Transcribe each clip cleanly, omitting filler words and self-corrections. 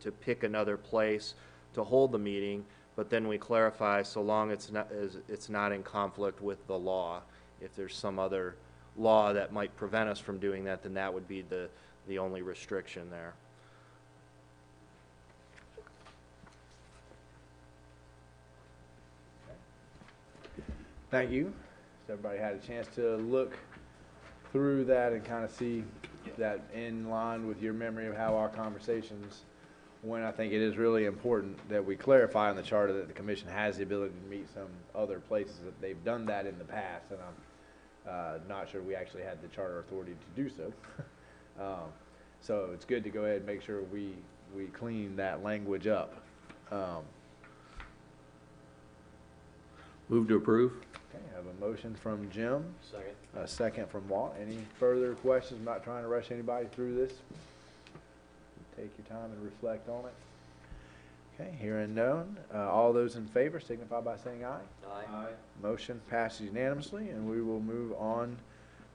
to pick another place to hold the meeting, but then we clarify so long it's not in conflict with the law. If there's some other law that might prevent us from doing that, then that would be the only restriction there. Thank you. So everybody had a chance to look through that and kind of see that in line with your memory of how our conversations went. I think it is really important that we clarify in the charter that the commission has the ability to meet some other places, that they've done that in the past, and I'm not sure we actually had the charter authority to do so. So it's good to go ahead and make sure we clean that language up. Move to approve. Okay, I have a motion from Jim. Second. A second from Walt. Any further questions? I'm not trying to rush anybody through this. Take your time and reflect on it. Okay, hearing none. All those in favor signify by saying aye. Aye. Motion passes unanimously, and we will move on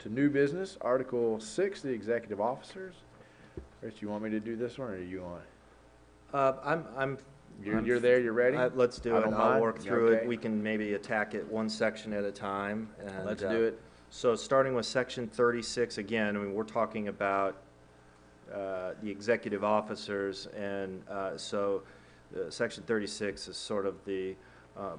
to new business. Article 6, the executive officers. Rich, you want me to do this one, or are you on? You're there, you're ready? Let's do I it. don't I'll mind. work through Okay. it. We can maybe attack it one section at a time. And, Let's do it. So starting with section 36, again, I mean, we're talking about the executive officers, and section 36 is sort of the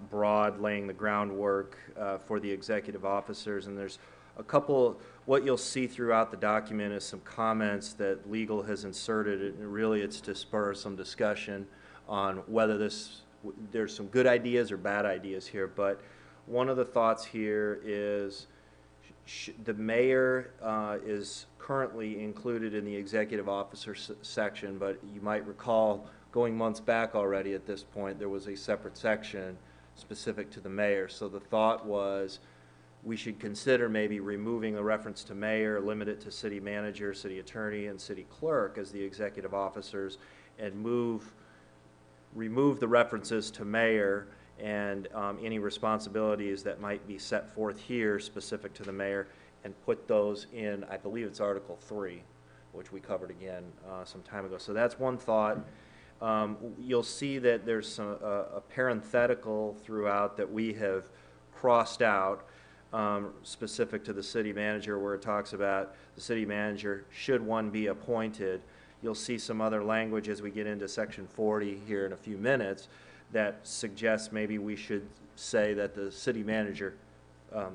broad laying the groundwork for the executive officers, and there's a couple, what you'll see throughout the document is some comments that legal has inserted, and really it's to spur some discussion on whether there's some good ideas or bad ideas here. But one of the thoughts here is the mayor is currently included in the executive officer section, but you might recall going months back already at this point, there was a separate section specific to the mayor. So the thought was we should consider maybe removing the reference to mayor, limit it to city manager, city attorney, and city clerk as the executive officers, and remove the references to mayor and any responsibilities that might be set forth here specific to the mayor, and put those in, I believe it's Article 3, which we covered again some time ago. So that's one thought. You'll see that there's a parenthetical throughout that we have crossed out specific to the city manager, where it talks about the city manager should one be appointed. You'll see some other language as we get into section 40 here in a few minutes that suggests maybe we should say that the city manager that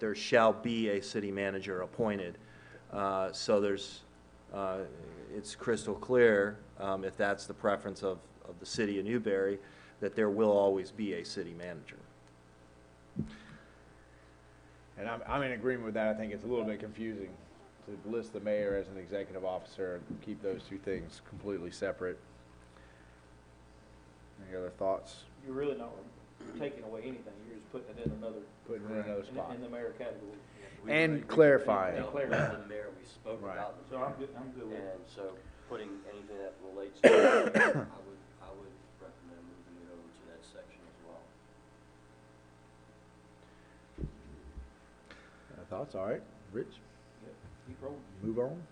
there shall be a city manager appointed. So there's it's crystal clear, if that's the preference of the city of Newberry, that there will always be a city manager. And I'm in agreement with that. I think it's a little bit confusing to list the mayor as an executive officer and keep those two things completely separate. Any other thoughts? You're really not taking away anything, you're just putting it in another, Putting it in another spot. in the mayor category. And clarifying. The mayor we spoke Right. about. So I'm good with it. And so putting anything that relates to that, I would recommend moving it over to that section as well. Thoughts? All right. Rich, Keep rolling. move on.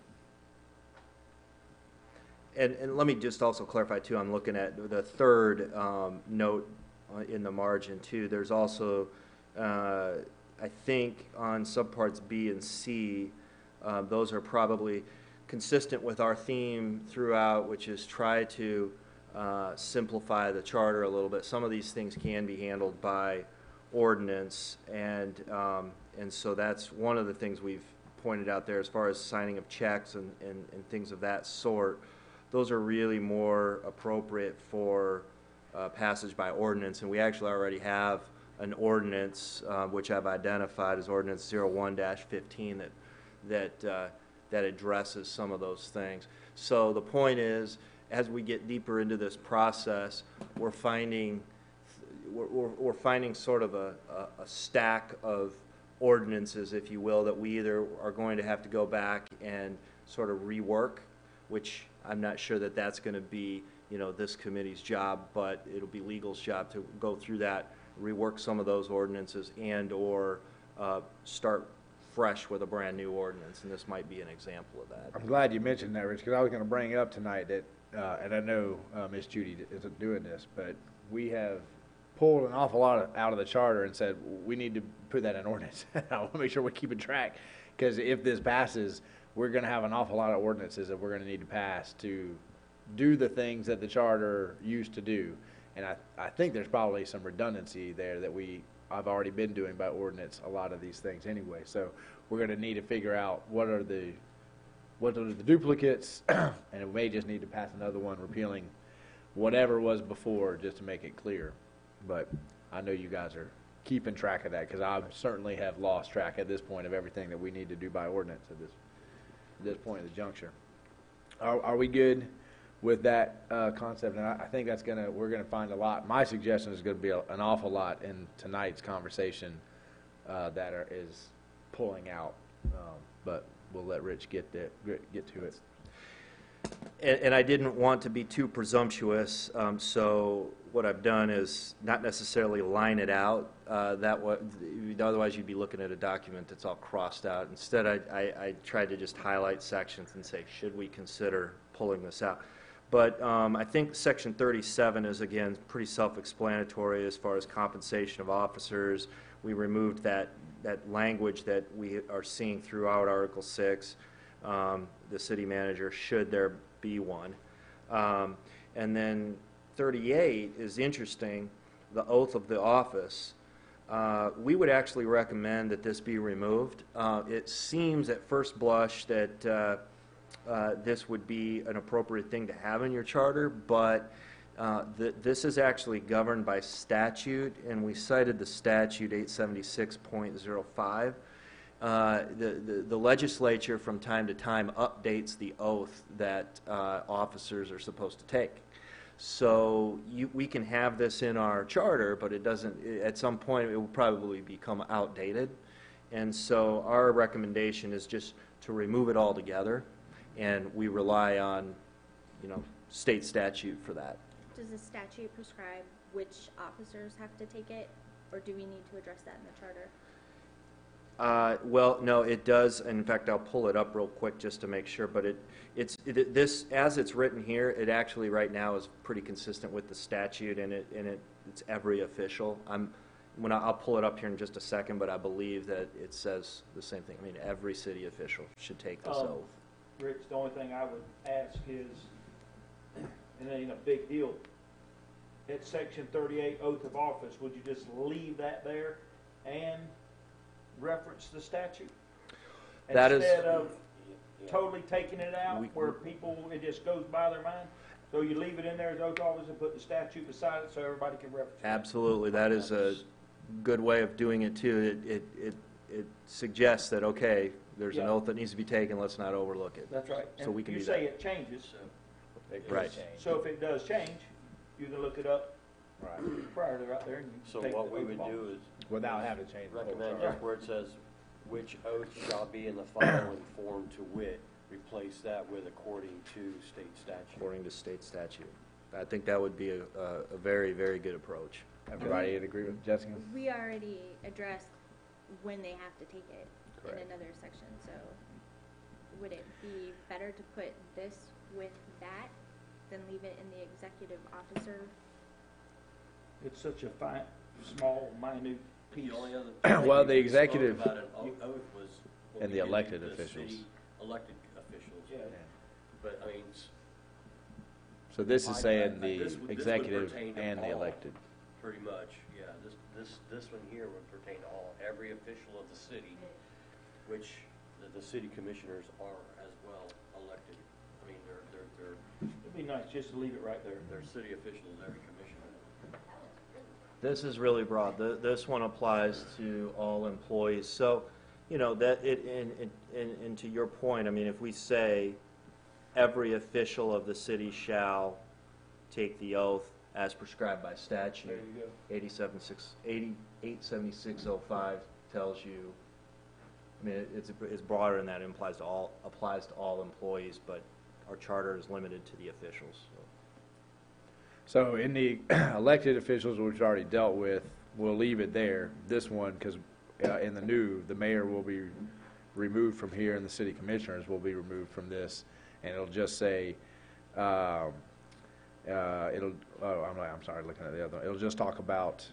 And let me just also clarify too, I'm looking at the third note in the margin too. There's also, I think on subparts B and C, those are probably consistent with our theme throughout, which is try to simplify the charter a little bit. Some of these things can be handled by ordinance, and so that's one of the things we've pointed out there as far as signing of checks and things of that sort. Those are really more appropriate for passage by ordinance, and we actually already have an ordinance which I've identified as Ordinance 01-15 that addresses some of those things. So the point is, as we get deeper into this process, we're finding sort of a stack of ordinances, if you will, that we either are going to have to go back and sort of rework, which I'm not sure that that's going to be, this committee's job, but it'll be legal's job to go through that, rework some of those ordinances, and or start fresh with a brand-new ordinance, and this might be an example of that. I'm glad you mentioned that, Rich, because I was gonna bring it up tonight that, and I know, Ms. Judy isn't doing this, but we have pulled an awful lot out of the charter and said, we need to put that in ordinance. I wanna make sure we're keeping track, because if this passes, we're gonna have an awful lot of ordinances that we're gonna need to pass to do the things that the charter used to do. And I think there's probably some redundancy there that I've already been doing by ordinance, a lot of these things anyway. So we're gonna need to figure out what are the duplicates, and we may just need to pass another one repealing whatever was before, just to make it clear. But I know you guys are keeping track of that, because I certainly have lost track at this point of everything that we need to do by ordinance at this point of the juncture. Are we good with that concept? And I think we're gonna find a lot. My suggestion is gonna be an awful lot in tonight's conversation that is pulling out, but we'll let Rich get to it. And I didn't want to be too presumptuous, so what I've done is not necessarily line it out otherwise you'd be looking at a document that's all crossed out. Instead, I tried to just highlight sections and say, should we consider pulling this out? But I think Section 37 is, again, pretty self-explanatory as far as compensation of officers. We removed that language that we are seeing throughout Article 6, the city manager, should there be one. And then 38 is interesting, the oath of the office. We would actually recommend that this be removed. It seems at first blush that this would be an appropriate thing to have in your charter, but this is actually governed by statute, and we cited the statute 876.05. The legislature from time to time updates the oath that officers are supposed to take. So we can have this in our charter, but it doesn't, at some point it will probably become outdated. And so our recommendation is just to remove it altogether, and we rely on, state statute for that. Does the statute prescribe which officers have to take it, or do we need to address that in the charter? Well, no, it does. In fact, I'll pull it up real quick just to make sure. But this, as it's written here, it actually right now is pretty consistent with the statute, and it's every official. I'll pull it up here in just a second, but I believe that it says the same thing. I mean, every city official should take this oath. Rich, the only thing I would ask is, and it ain't a big deal, at Section 38, oath of office, would you just leave that there and reference the statute? That is- Instead of totally taking it out where people, it just goes by their mind? So you leave it in there as oath of office and put the statute beside it so everybody can reference it? Absolutely. That is a good way of doing it, too. It suggests that, okay, there's an Yeah. oath that needs to be taken, let's not overlook it. That's right. So we can you do say that. it changes, Right. so if it does change, you can look it up Right. prior to right there and you So take what the we oath would of do office. is Without having to change the whole recommend charter. just where it says, which oath shall be in the following form to wit, replace that with according to state statute. According to state statute. I think that would be a very, very good approach. Everybody in agreement, Jessica? We already addressed when they have to take it Correct. in another section, so would it be better to put this with that than leave it in the executive officer? It's such a fine, small, minute piece. The only other Well, thing the we spoke executive- about an oath was when And we the did elected the officials. city elected officials. Yeah. But I mean, So this is saying the This would executive pertain to and the all. elected. pretty much, yeah, this one here would pertain to all, every official of the city, which the city commissioners are as well elected. I mean, It'd be nice just to leave it right there. they're city officials, every commissioner. This is really broad. This one applies to all employees. So, that and to your point, I mean, if we say every official of the city shall take the oath as prescribed by There statute, you go. 87605 tells you, I mean, it's broader than that. It applies to all employees, but our charter is limited to the officials. So in the elected officials, which we already dealt with, we'll leave it there. This one, because in the mayor will be removed from here, and the city commissioners will be removed from this, and it'll just say, I'm sorry, looking at the other one. It'll just talk about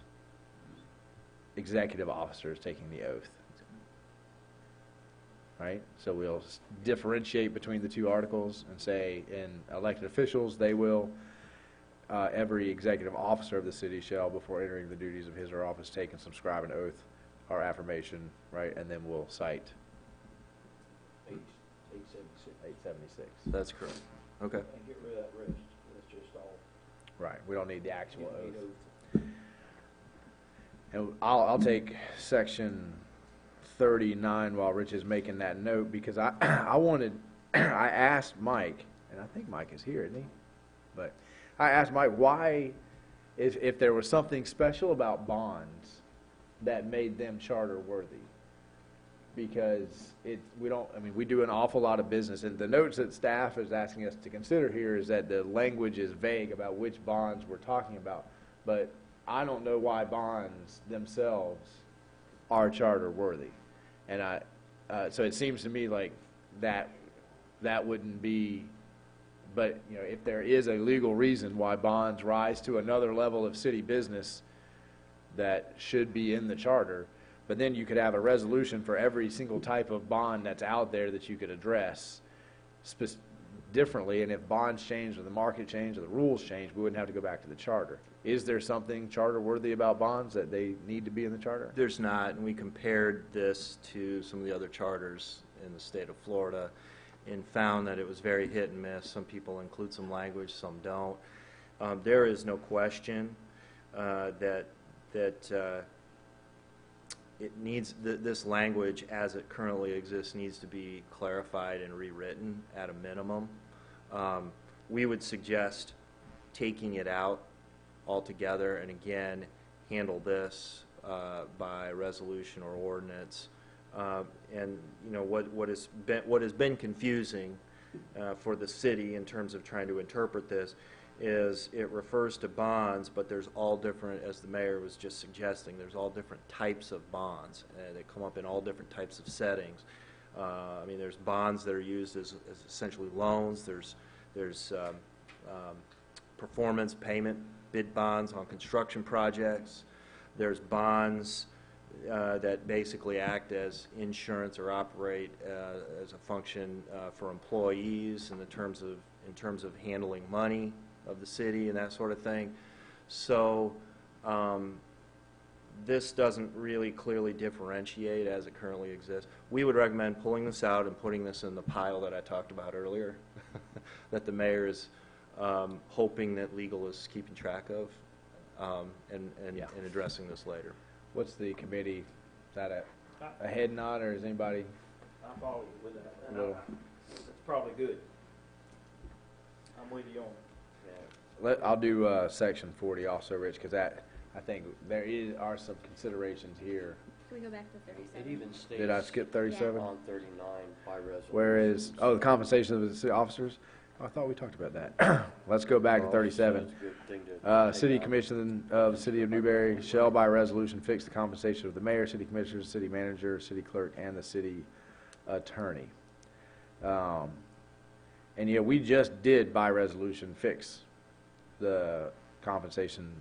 executive officers taking the oath. Right? So we'll differentiate between the two articles and say in elected officials, they will, every executive officer of the city shall, before entering the duties of his or office, take and subscribe an oath or affirmation, right? And then we'll cite 876. That's correct. Okay. And get rid of that rest, that's just all. Right, we don't need the actual You oath. need oath. And I'll take section 39 while Rich is making that note, because I wanted, I asked Mike, and I think Mike is here, isn't he? But I asked Mike why, if there was something special about bonds that made them charter worthy. Because we do an awful lot of business, and the notes that staff is asking us to consider here is that the language is vague about which bonds we're talking about. But I don't know why bonds themselves are charter worthy. And so it seems to me like that wouldn't be, but if there is a legal reason why bonds rise to another level of city business that should be in the charter, but then you could have a resolution for every single type of bond that's out there that you could address differently, and if bonds change or the market change or the rules change, we wouldn't have to go back to the charter. Is there something charter worthy about bonds that they need to be in the charter? There's not, and we compared this to some of the other charters in the state of Florida and found that it was very hit and miss. Some people include some language, some don't. There is no question that it needs, this language as it currently exists needs to be clarified and rewritten at a minimum. We would suggest taking it out altogether, and again, handle this by resolution or ordinance. And what has been confusing for the city in terms of trying to interpret this is it refers to bonds, but there's all different, as the mayor was just suggesting, there's all different types of bonds, and they come up in all different types of settings. There's bonds that are used as essentially loans. There's performance payment bid bonds on construction projects. There's bonds that basically act as insurance or operate as a function for employees in terms of handling money of the city and that sort of thing. So this doesn't really clearly differentiate as it currently exists. We would recommend pulling this out and putting this in the pile that I talked about earlier that the mayor is hoping that legal is keeping track of and addressing this later. What's the committee? Is that a head nod, or is anybody? I follow you with that. And Well- that's probably good. I'm with you on it. I'll do section 40 also, Rich, because I think there are some considerations here. Can we go back to It 37? even states. Did I skip 37? On 39 by resolution. Where is, the compensation of the city officers? Oh, I thought we talked about that. Let's go back to Well, 37. it's a good thing to City take out. Commission of the City of Newberry shall by resolution fix the compensation of the mayor, city commissioners, city manager, city clerk, and the city attorney. And we just did by resolution fix the compensation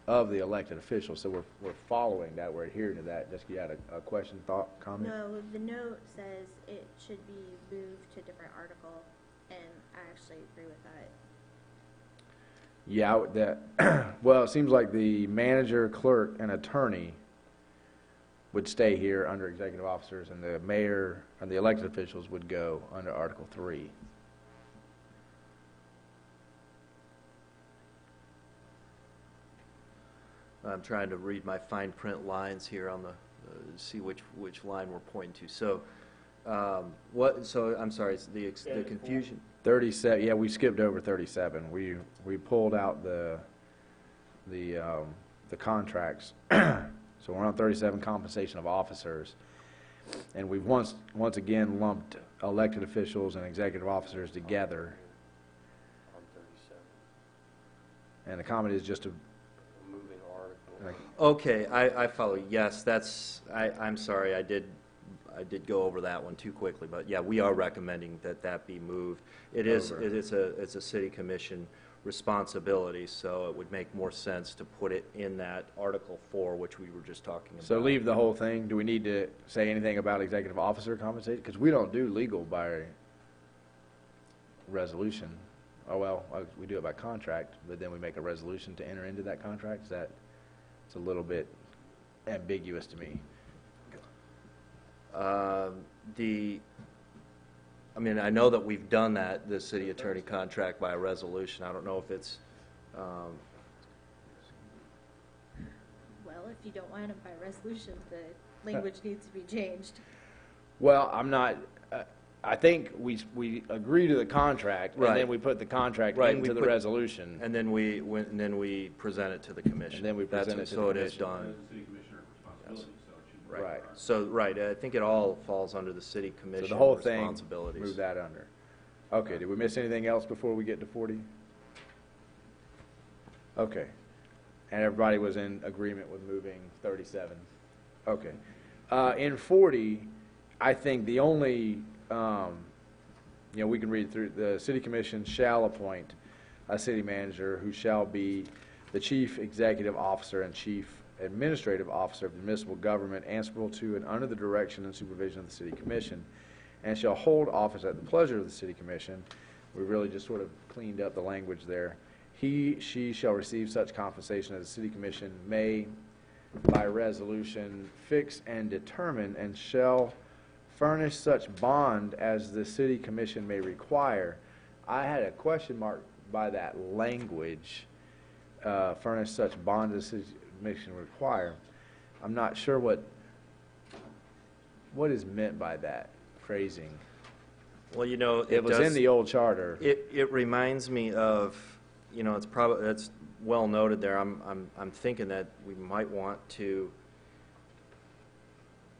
of the elected officials, so we're following that, we're adhering to that. Jessica, you had a question, thought, comment? No, the note says it should be moved to a different article, and I actually agree with that. Yeah, well, it seems like the manager, clerk, and attorney would stay here under executive officers, and the mayor and the elected officials would go under Article 3. I'm trying to read my fine print lines here on the, see which line we're pointing to. So, so I'm sorry, it's the confusion. 37, yeah, we skipped over 37. We pulled out the contracts. So we're on 37, compensation of officers. And we've once again lumped elected officials and executive officers together. On 37, And the comment is just to, moving article. like, Okay, I follow. Yes, I'm sorry, I did go over that one too quickly, but yeah, we are recommending that that be moved. It's a city commission responsibility, so it would make more sense to put it in that Article 4, which we were just talking about. So leave the whole thing. Do we need to say anything about executive officer compensation? Because we don't do legal by resolution. Oh, well, we do it by contract, but then we make a resolution to enter into that contract. Is that, it's a little bit ambiguous to me. I mean, I know that we've done that, the city attorney contract by a resolution. I don't know if it's, Well, if you don't want it by resolution, the language needs to be changed. Well, I'm not, I think we agree to the contract, and Right. then we put the contract Right, we into the put- resolution. and then we present it to the commission. And then we That's present what- it to so the it is commission. done. City commissioner responsibility, so it should be. Right. So, right, I think it all falls under the city So commission the whole thing, responsibilities. move that under. Okay, did we miss anything else before we get to 40? Okay. And everybody was in agreement with moving 37? Okay. In 40, I think the only, we can read through, the city commission shall appoint a city manager who shall be the chief executive officer and chief administrative officer of the municipal government, answerable to and under the direction and supervision of the city commission, and shall hold office at the pleasure of the city commission. We really just sort of cleaned up the language there. She shall receive such compensation as the city commission may, by resolution, fix and determine, and shall furnish such bond as the city commission may require. I had a question mark by that language, furnish such bond as the city commission require. I'm not sure what is meant by that phrasing. Well, It was in the old charter. It reminds me of, it's probably, that's well noted there. I'm thinking that we might want to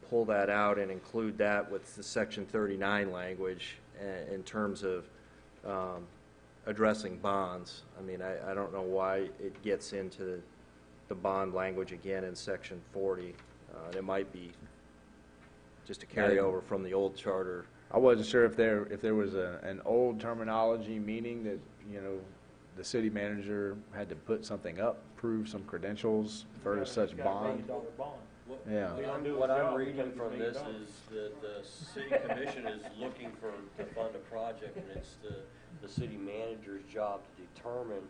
pull that out and include that with the Section 39 language in terms of addressing bonds. I mean, I don't know why it gets into the bond language again in Section 40. It might be just a carryover from the old charter. I wasn't sure if there was an old terminology, meaning that, the city manager had to put something up, prove some credentials for such It's got a bond. $1 million bond. Yeah. What I'm reading from this is that the city commission is looking to fund a project, and it's the city manager's job to determine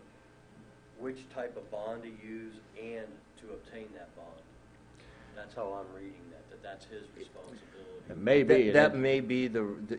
which type of bond to use and to obtain that bond. That's how I'm reading that's his responsibility. It may be. That may be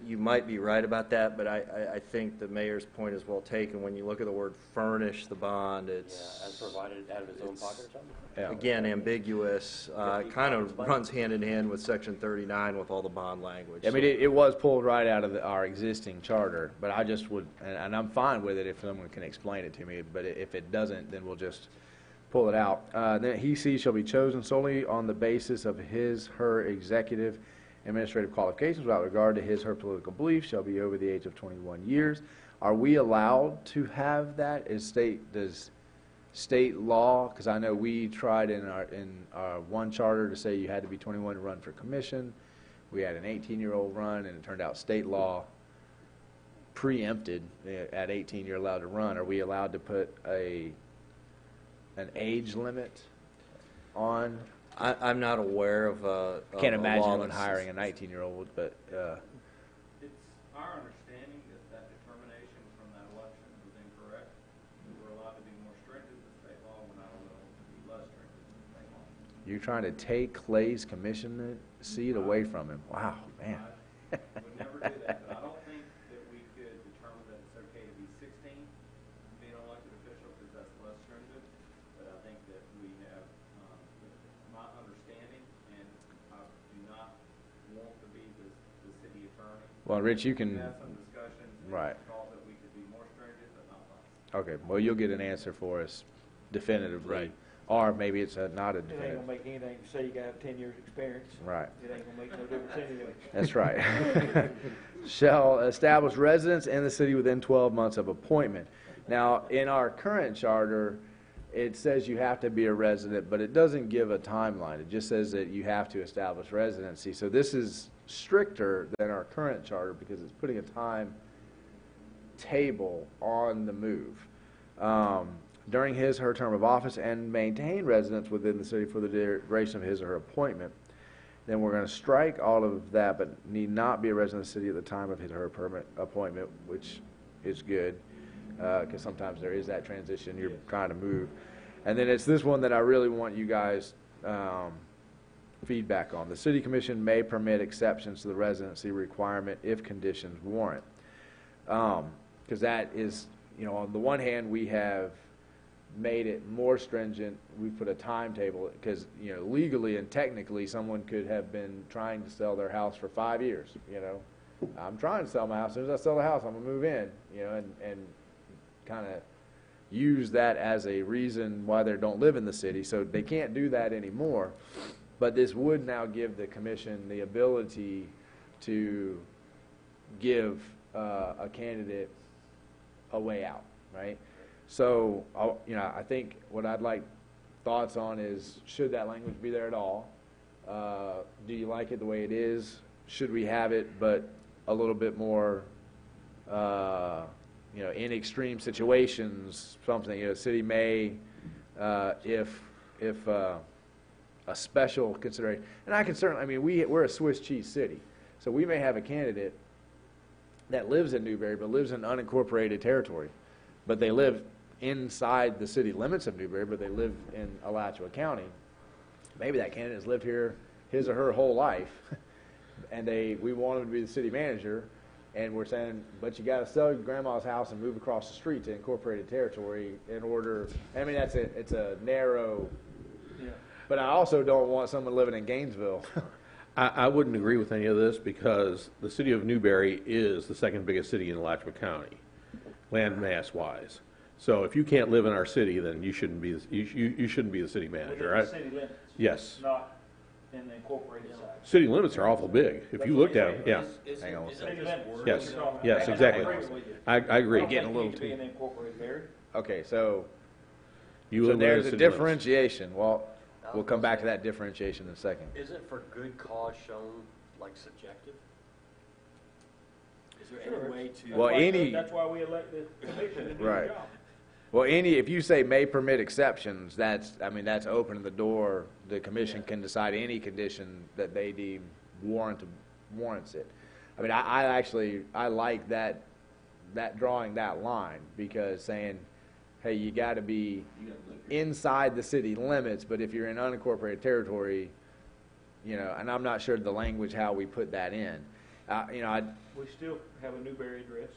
you might be right about that, but I think the mayor's point is well taken. When you look at the word furnish the bond, it's. Yeah, as provided out of his own pocket or something? Yeah. Again, ambiguous, kind of runs hand in hand with Section 39 with all the bond language. I mean, it was pulled right out of our existing charter, but I just would, and I'm fine with it if someone can explain it to me, but if it doesn't, then we'll just pull it out. Then she shall be chosen solely on the basis of her executive administrative qualifications without regard to her political beliefs, shall be over the age of 21 years. Are we allowed to have that? Does state law, because I know we tried in our one charter to say you had to be 21 to run for commission. We had an 18-year-old run, and it turned out state law preempted at 18 you're allowed to run. Are we allowed to put an age limit on? I'm not aware of a Can't a imagine law one that's- hiring a 19-year-old, but It's our understanding that determination from that election was incorrect. We were allowed to be more stringent than state law, we're not allowed to be less stringent than state law. you're trying to take Clay's commission seat away from him. Wow, man. I would never do that, but I don't think that we could determine that it's okay to be 16 being an elected official, because that's less stringent. But I think that we have, my understanding, and I do not want to be the city attorney. Well, Rich, you We can, had some discussions, and Right. thought that we could be more stringent, but not less. okay, well, you'll get an answer for us definitively. Right. Or maybe it's not a It ain't definitive. gonna make anything, say you got 10 years' experience. Right. It ain't gonna make no difference anyway. That's right. Shall establish residence in the city within 12 months of appointment. Now, in our current charter, it says you have to be a resident, but it doesn't give a timeline. It just says that you have to establish residency. So this is stricter than our current charter because it's putting a time table on the move. During his or her term of office and maintain residence within the city for the duration of his or her appointment. Then we're going to strike all of that, but need not be a resident of the city at the time of his or her permanent appointment, which is good, because sometimes there is that transition, you're trying to move. And then it's this one that I really want you guys feedback on. The city commission may permit exceptions to the residency requirement if conditions warrant. Because that is, on the one hand, we have made it more stringent. We put a timetable because, legally and technically someone could have been trying to sell their house for 5 years, I'm trying to sell my house. As soon as I sell the house, I'm gonna move in, and kind of use that as a reason why they don't live in the city. So they can't do that anymore. But this would now give the commission the ability to give a candidate a way out, right? So, I think what I'd like thoughts on is, should that language be there at all? Do you like it the way it is? Should we have it, but a little bit more, in extreme situations, something, city may, if a special consideration, and I can certainly, we're a Swiss cheese city, so we may have a candidate that lives in Newberry, but lives in unincorporated territory, but they live inside the city limits of Newberry, but they live in Alachua County. Maybe that candidate has lived here his or her whole life, and we want them to be the city manager, and we're saying, but you got to sell your grandma's house and move across the street to incorporated territory in order. It's a narrow. Yeah. But I also don't want someone living in Gainesville. I wouldn't agree with any of this because the city of Newberry is the second biggest city in Alachua County, land mass wise. So if you can't live in our city, then you shouldn't be you shouldn't be the city manager. Within the city limits. Yes. Not in the incorporated side. City limits are awful big. If you looked at them, yeah. Hang on one City limits. Yes. What you're talking Yes, about. exactly. I agree with you. I agree. I don't think you need to be in the incorporated area. Okay, so You live within there's the a city limits. differentiation. Well, we'll come back to that differentiation in a second. Isn't for good cause shown, like, subjective? Is there Sure. any way to? Well, That's why we elect the commission to do the Right. job. Well, if you say may permit exceptions, that's opening the door. The commission can decide any condition that they deem warrants it. I like that drawing that line, because saying, hey, you got to be inside the city limits, but if you're in unincorporated territory, and I'm not sure the language how we put that in. We still have a Newberry address.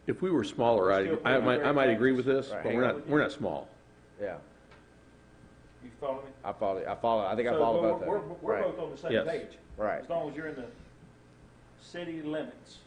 If we were smaller, I might agree with this, Right, but hang on. we're not small. Yeah, You follow me? I follow. I think I So, follow but both of we're, them. we're Right. both on the same Yes. page. Right. As long as you're in the city limits.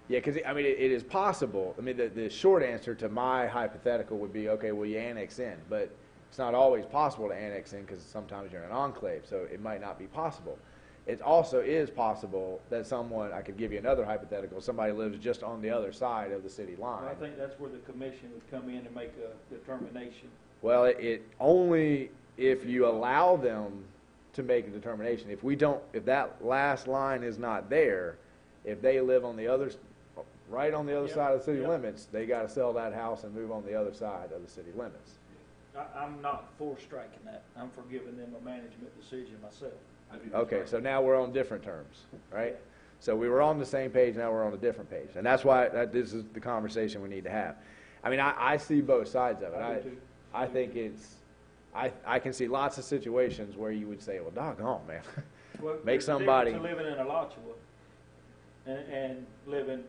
Yeah, because it is possible. The short answer to my hypothetical would be, okay, well, you annex in, but it's not always possible to annex in because sometimes you're in an enclave, so it might not be possible. It also is possible that I could give you another hypothetical, somebody lives just on the other side of the city line. I think that's where the commission would come in and make a determination. Well, it only if you allow them to make a determination. If that last line is not there, if they live on the other, right on the other Yep, side of the city yep. limits, they got to sell that house and move on the other side of the city limits. I'm not for striking that. I'm for giving them a management decision myself. Okay, so now we're on different terms, right? So we were on the same page, now we're on a different page. And that's why this is the conversation we need to have. I see both sides of it. I do too. I think I can see lots of situations where you would say, well, doggone, man. Well, Make there's a somebody- difference in living in Alachua and living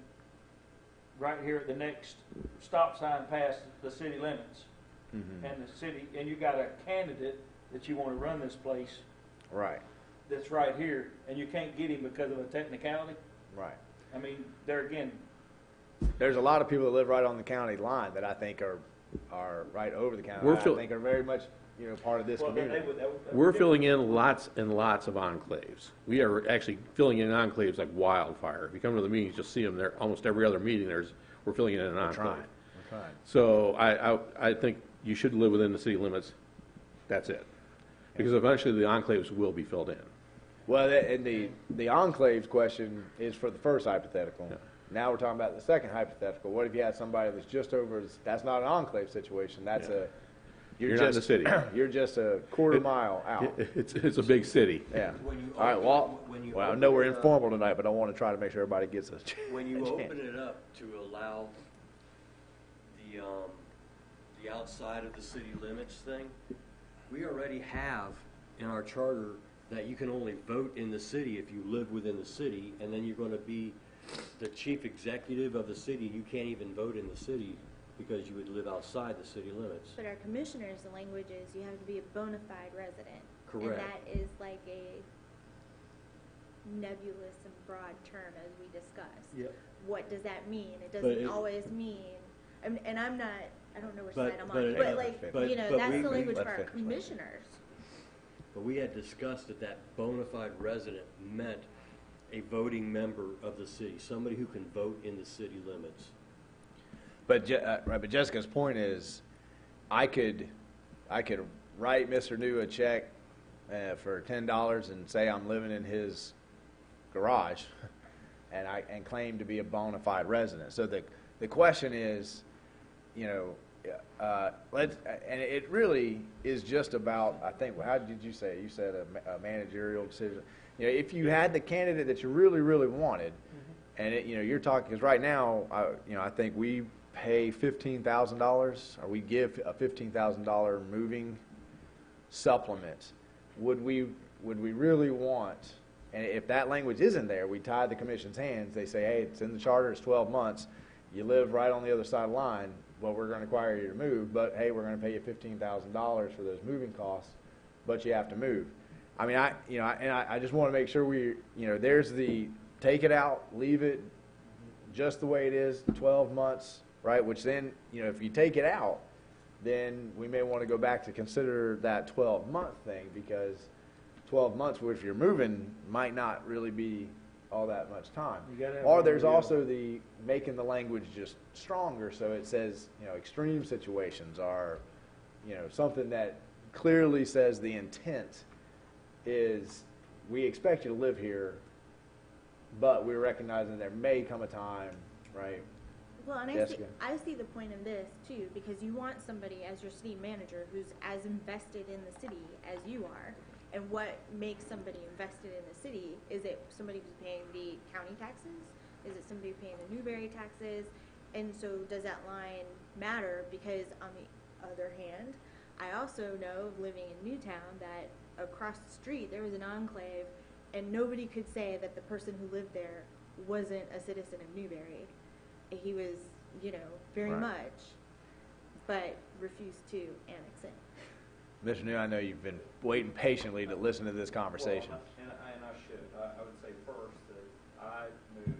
right here at the next stop sign past the city limits. Mhm. And the city, and you got a candidate that you want to run this place Right, that's right here, and you can't get him because of a technicality. right. There again, There's a lot of people that live right on the county line that I think are right over the county line. I think are very much, part of this well, then community. that would We're be filling in lots and lots of enclaves. We are actually filling in enclaves like wildfire. If you come to the meetings, you'll see them there. Almost every other meeting, we're filling in an enclave. We're trying. So I think you should live within the city limits, that's it. Because eventually the enclaves will be filled in. Well, and the enclaves question is for the first hypothetical. Yeah. Now we're talking about the second hypothetical. What if you had somebody that's just over, that's not an enclave situation, that's Yeah. you're You're not in just, the city. you're just a quarter mile out. It's a big city. Yeah. When you All right, open- well, when you well, I open know we're it up- informal tonight, but I want to try to make sure everybody gets a chance. When you open it up to allow the outside of the city limits thing, we already have in our charter that you can only vote in the city if you live within the city, and then you're gonna be the chief executive of the city, you can't even vote in the city because you would live outside the city limits. But our commissioners, the language is you have to be a bona fide resident. Correct. And that is like a nebulous and broad term as we discussed. Yep. What does that mean? It But doesn't it- always mean, and I'm not, I don't know which But- side I'm but on, it- but like, but- you know, but that's we- the language let's for our finish, let's finish. commissioners. But we had discussed that bona fide resident meant a voting member of the city, somebody who can vote in the city limits. But right, but Jessica's point is, I could write Mr. New a check for $10 and say I'm living in his garage, and claim to be a bona fide resident. So the question is, you know, and it really is just about, I think, how did you say? You said a managerial decision. You know, if you had the candidate that you really, really wanted, and you know, you're talking, because right now, I think we pay $15,000, or we give a $15,000 moving supplement. Would we really want? And if that language isn't there, we tie the commission's hands. They say, hey, it's in the charter. It's 12 months. You live right on the other side of the line. Well, we're going to require you to move, but hey, we're going to pay you $15,000 for those moving costs, but you have to move. I mean, I just want to make sure there's the take it out, leave it just the way it is, 12 months, right? Which then, if you take it out, then we may want to go back to consider that 12-month thing, because 12 months, if you're moving, might not really be all that much time. You gotta have Or one there's real- also the making the language just stronger, so it says, extreme situations are, something that clearly says the intent is we expect you to live here, but we're recognizing there may come a time, right? Well, and Jessica? I see the point in this too, because you want somebody as your city manager who's as invested in the city as you are. And what makes somebody invested in the city? Is it somebody who's paying the county taxes? Is it somebody paying the Newberry taxes? And so does that line matter? Because on the other hand, I also know, living in Newtown, that across the street there was an enclave, and nobody could say that the person who lived there wasn't a citizen of Newberry. He was, very Right. much, but refused to annex in. Mr. New, I know you've been waiting patiently to listen to this conversation. Well, and I should. I would say first that I moved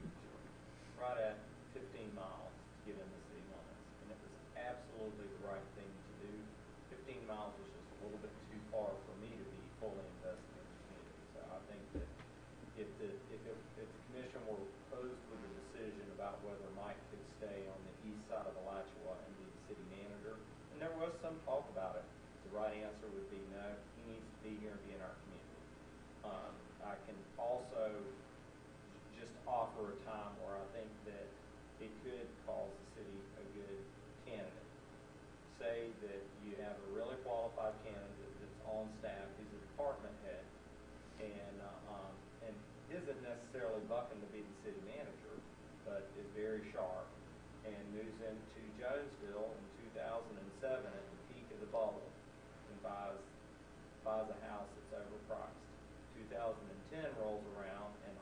right at 15 miles to get in the city limits, and it was absolutely the right thing to do. 15 miles was just a little bit too far for me to be fully invested in the community. So I think that if the commission were posed with a decision about whether Mike could stay on the east side of Alachua and be the city manager, and there was some talk about it, the right answer would be no, he needs to be here and be in our community. I can also just offer a time where I think that it could cause the city a good candidate. Say that you have a really qualified candidate that's on staff, he's a department head, and isn't necessarily bucking to be the city manager, but is very sharp, and moves into Jonesville in 2007 at the peak of the bubble, and buys a house that's overpriced. 2010 rolls around, and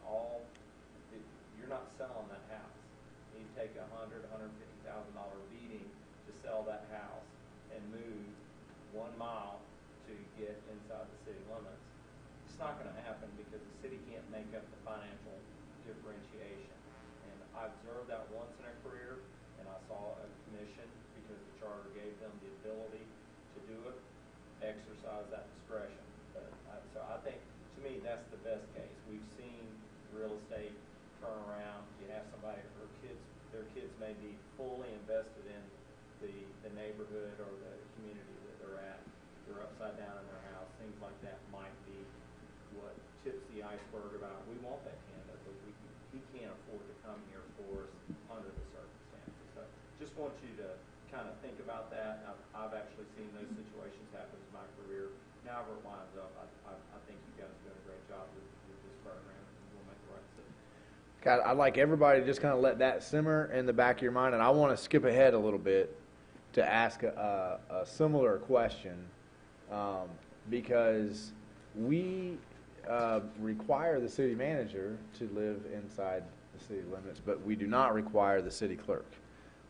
you're not selling that house. You take $150,000 beating to sell that house and move 1 mile to get inside the city limits. It's not going to happen because the city can't make up the financial differentiation. And I observed that once in a career, and I saw a commission, because the charter gave them the ability to do it, exercise that discretion. So I think, to me, that's the best case. We've seen real estate turn around. You have somebody, their kids may be fully invested in the the neighborhood or the community that they're at. They're upside down in their house, things like that might be what tips the iceberg about, we want that candidate, but he can't afford to come here for us under the circumstances. So just want you to kind of think about that. I've actually seen those situations happen in my career. However it winds up, I think you guys are doing a great job with this program, and we'll make the right decision. God, I'd like everybody to just kind of let that simmer in the back of your mind, and I want to skip ahead a little bit to ask a similar question, because we require the city manager to live inside the city limits, but we do not require the city clerk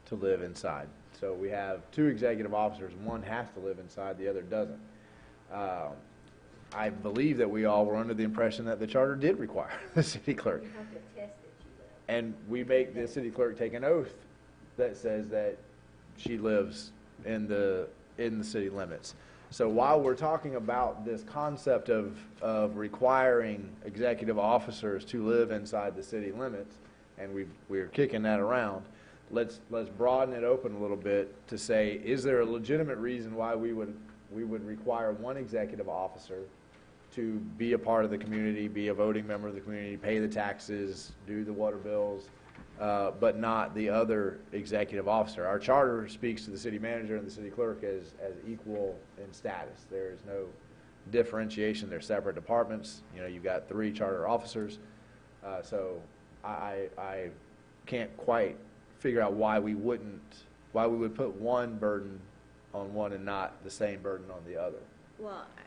to live inside. So we have two executive officers, one has to live inside, the other doesn't. I believe that we all were under the impression that the charter did require the city clerk. You have to attest that you live. And we make the city clerk take an oath that says that she lives in the city limits. So while we're talking about this concept of requiring executive officers to live inside the city limits, and we're kicking that around, let's broaden it open a little bit to say, is there a legitimate reason why we would require one executive officer to be a part of the community, be a voting member of the community, pay the taxes, do the water bills, but not the other executive officer? Our charter speaks to the city manager and the city clerk as equal in status. There is no differentiation. They're separate departments. You know, you've got 3 charter officers. So I can't quite figure out why we would put one burden on one and not the same burden on the other. Well, I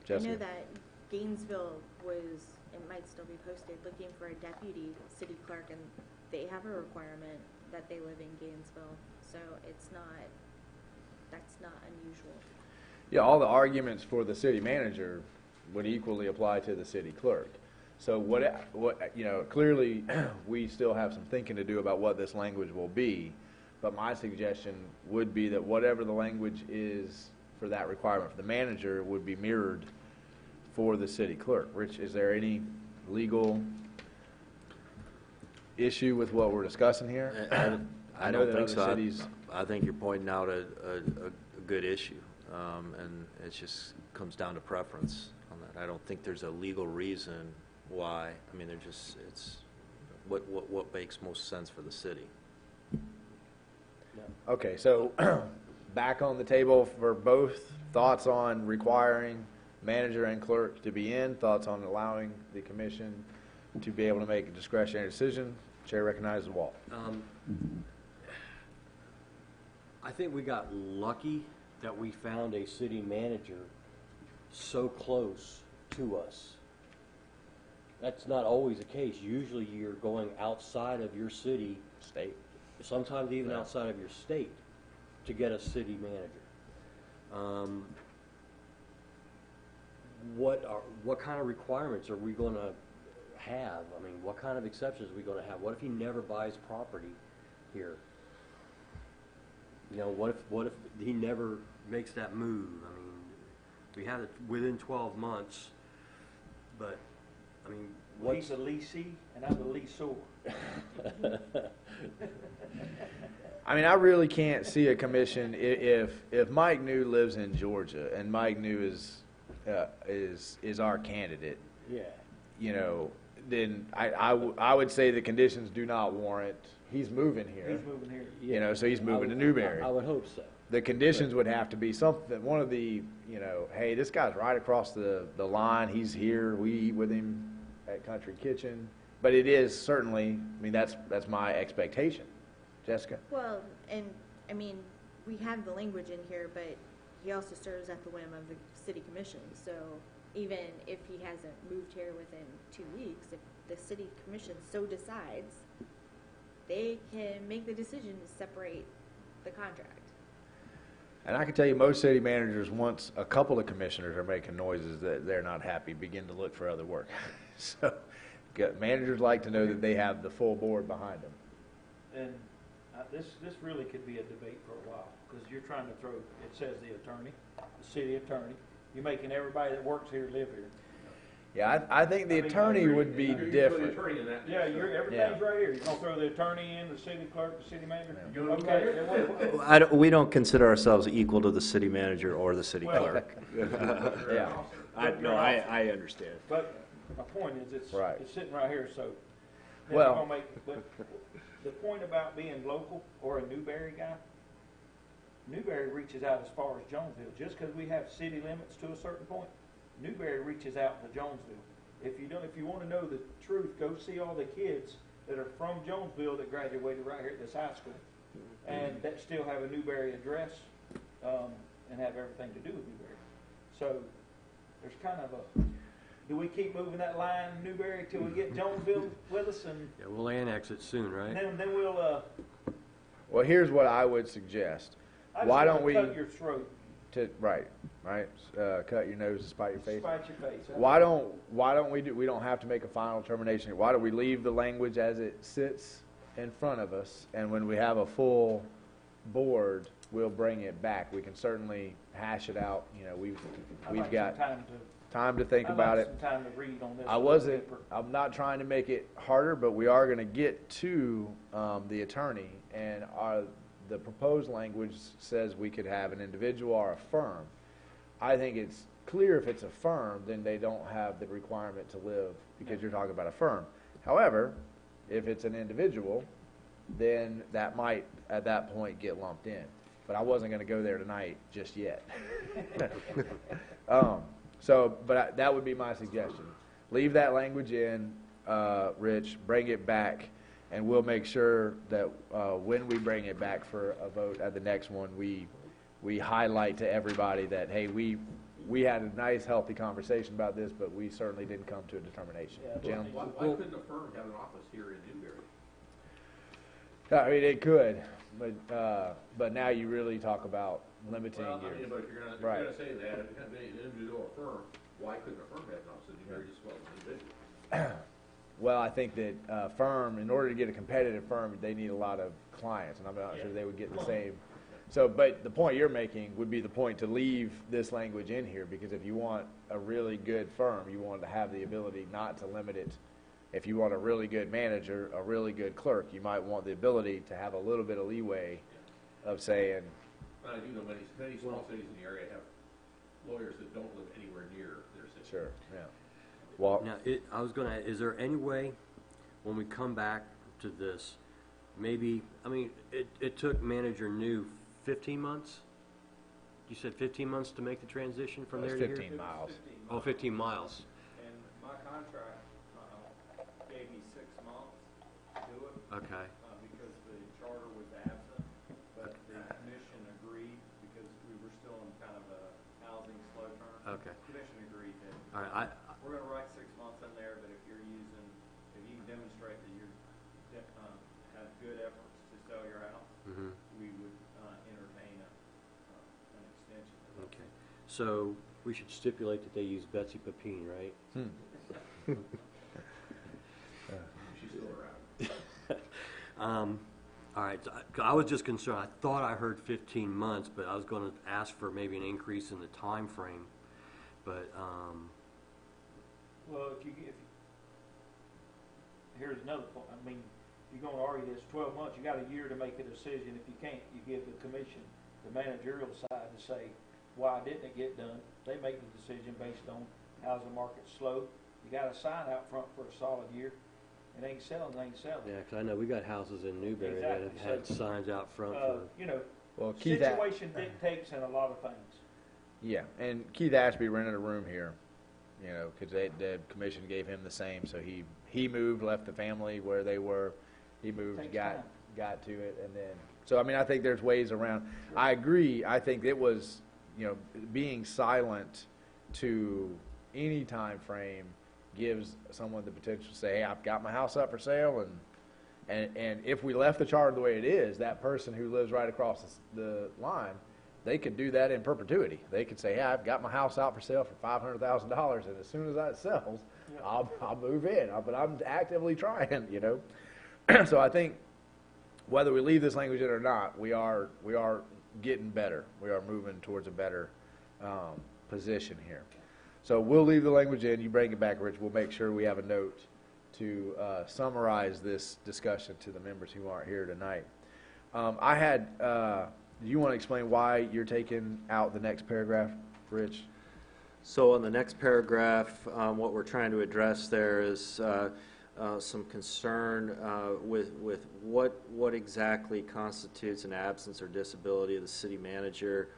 Jessica? know that Gainesville was, it might still be posted, looking for a deputy city clerk, and they have a requirement that they live in Gainesville, so that's not unusual. Yeah, all the arguments for the city manager would equally apply to the city clerk. So what you know, clearly we still have some thinking to do about what this language will be, but my suggestion would be that whatever the language is for that requirement for the manager would be mirrored for the city clerk. Rich, is there any legal issue with what we're discussing here? I know don't that think other so. cities- I think you're pointing out a good issue, and it just comes down to preference on that. I don't think there's a legal reason why. I mean, it's what makes most sense for the city. Okay, so back on the table for both, thoughts on requiring manager and clerk to be in, thoughts on allowing the commission to be able to make a discretionary decision. Chair recognizes Walt. I think we got lucky that we found a city manager so close to us. That's not always the case. Usually you're going outside of your city, State. sometimes even outside of your state, to get a city manager. What kind of requirements are we going to have? I mean, what kind of exceptions are we going to have? What if he never buys property here? You know, what if he never makes that move? I mean, we had it within 12 months, but I mean, Well, he's a leasee and I'm a leaseor. I mean, I really can't see a commission if Mike New lives in Georgia and Mike New is our candidate. Yeah. You know, then I would say the conditions do not warrant. He's moving here. He's moving here. You know, so he's moving to Newberry. I would hope so. The conditions would have to be something, one of the, you know, hey, this guy's right across the line. He's here. We eat with him at Country Kitchen. But it is certainly, I mean, that's my expectation. Jessica? Well, and, I mean, we have the language in here, but he also serves at the whim of the city commission. So even if he hasn't moved here within 2 weeks, if the city commission so decides, they can make the decision to separate the contract. And I can tell you, most city managers, once a couple of commissioners are making noises that they're not happy, begin to look for other work. So managers like to know that they have the full board behind them. And this really could be a debate for a while, because you're trying to throw, it says the attorney, the city attorney, you're making everybody that works here live here. Yeah, I think the attorney would be different. Yeah, everything's right here. You're gonna throw the attorney in, the city clerk, the city manager? Yeah. Okay, then what- We don't consider ourselves equal to the city manager or the city Well, clerk. Yeah, I understand. But my point is, it's Right. sitting right here, so. then Well- we're gonna but the point about being local or a Newberry guy, Newberry reaches out as far as Jonesville. Just because we have city limits to a certain point, Newberry reaches out to Jonesville. If you want to know the truth, go see all the kids that are from Jonesville that graduated right here at this high school, and that still have a Newberry address, and have everything to do with Newberry. So there's kind of a, do we keep moving that line, Newberry, till we get Jonesville with us, and Yeah, we'll annex it soon, right? then we'll, well, here's what I would suggest. I Why just don't wanna we- cut your throat, Right, cut your nose to spite your face. spite your face. Why don't we don't have to make a final determination. Why don't we leave the language as it sits in front of us, and when we have a full board, we'll bring it back. We can certainly hash it out, we've got time to think about it. Some time to read on this. paper. I'm not trying to make it harder, but we are gonna get to, the attorney, and the proposed language says we could have an individual or a firm. I think it's clear if it's a firm, then they don't have the requirement to live, because you're talking about a firm. However, if it's an individual, then that might, at that point, get lumped in. But I wasn't gonna go there tonight just yet. That would be my suggestion. Leave that language in, Rich, bring it back, and we'll make sure that, when we bring it back for a vote at the next one, we highlight to everybody that, hey, we had a nice, healthy conversation about this, but we certainly didn't come to a determination. Yeah, Jim? Why couldn't a firm have an office here in Newberry? I mean, it could, but now you really talk about limiting Well, your. but if you're gonna Right. say that, if you have an individual or firm, why couldn't a firm have an office in Newberry just as well as an individual? Well, I think that firm, in order to get a competitive firm, they need a lot of clients, and I'm not sure they would get the same. So, but the point you're making would be the point to leave this language in here, because if you want a really good firm, you want to have the ability not to limit it. If you want a really good manager, a really good clerk, you might want the ability to have a little bit of leeway of saying, But I do know many small cities in the area have lawyers that don't live anywhere near their city. sure, yeah. Well, Now, I was gonna, is there any way, when we come back to this, maybe, it took manager New 15 months? You said 15 months to make the transition from there it's to here? 15 miles. 15 Oh, 15 miles. And my contract, gave me 6 months to do it, Okay. because the charter was absent, but the commission agreed, because we were still in kind of a housing slow turn. Okay. Commission agreed that All right, we're gonna write 6 months in there, but if you can demonstrate that you're, have good efforts to sell your house, mhm. we would, entertain an extension. Okay. So we should stipulate that they use Betsy Papine, right? She's still around. All right, so I was just concerned, I thought I heard 15 months, but I was gonna ask for maybe an increase in the time frame. But, Well, here's another point, you're gonna argue this 12 months, you got a year to make a decision. If you can't, you give the commission, the managerial side, to say, why didn't it get done? They make the decision based on how's the market slow. You got a sign out front for a solid year. It ain't selling, yeah, 'cause I know we got houses in Newberry that have Exactly, had signs out front Uh, for, Well, Keith, situation dictates in a lot of things. yeah, and Keith Ashby rented a room here, because the commission gave him the same, so he moved, left the family where they were, he moved, Takes got time. to it, and then, so I think there's ways around. I agree, I think it was, being silent to any time frame gives someone the potential to say, hey, I've got my house up for sale, and if we left the charter the way it is, that person who lives right across the line, they could do that in perpetuity. They could say, hey, I've got my house out for sale for $500,000, and as soon as that sells, I'll move in. But I'm actively trying, So I think whether we leave this language in or not, we are getting better. We are moving towards a better position here. So we'll leave the language in, you bring it back, Rich, we'll make sure we have a note to summarize this discussion to the members who aren't here tonight. Do you want to explain why you're taking out the next paragraph, Rich? So on the next paragraph, what we're trying to address there is some concern with what exactly constitutes an absence or disability of the city manager.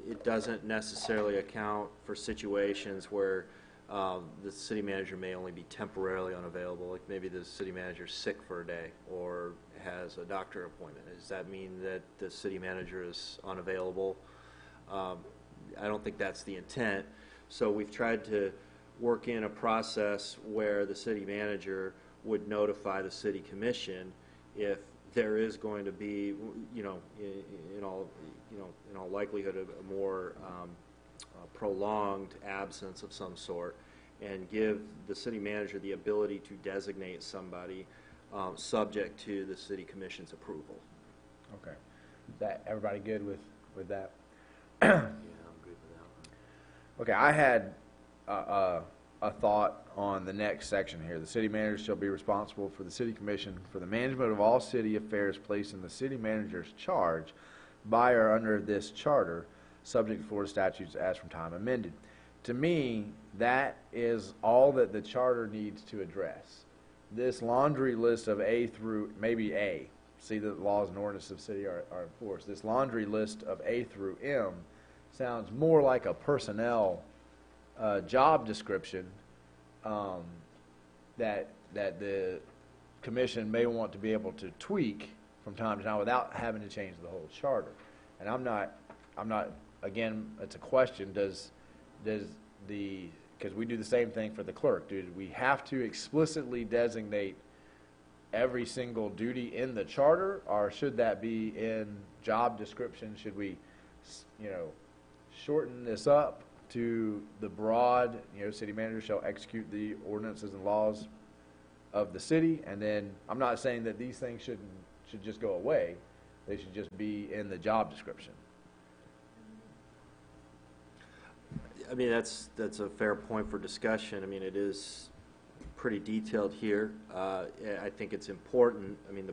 It doesn't necessarily account for situations where the city manager may only be temporarily unavailable, like maybe the city manager's sick for a day or has a doctor appointment. Does that mean that the city manager is unavailable? I don't think that's the intent. So we've tried to work in a process where the city manager would notify the city commission if there is going to be, in all likelihood, a more prolonged absence of some sort, and give the city manager the ability to designate somebody subject to the city commission's approval. Okay. Is that, everybody good with that? Yeah, I'm good with that one. Okay, I had a thought on the next section here. The city manager shall be responsible for the city commission for the management of all city affairs placed in the city manager's charge by or under this charter, subject to Florida statutes as from time amended. To me, that is all that the charter needs to address. This laundry list of A through, maybe A, see that the laws and ordinances of the city are enforced. This laundry list of A through M sounds more like a personnel job description that the commission may want to be able to tweak from time to time without having to change the whole charter. And I'm not, again, it's a question, does the, because we do the same thing for the clerk, do we have to explicitly designate every single duty in the charter, or should that be in job description? Should we, shorten this up to the broad, city manager shall execute the ordinances and laws of the city? And then, I'm not saying that these things should just go away. They should just be in the job description. I mean, that's a fair point for discussion. I mean, it is pretty detailed here. I think it's important. I mean,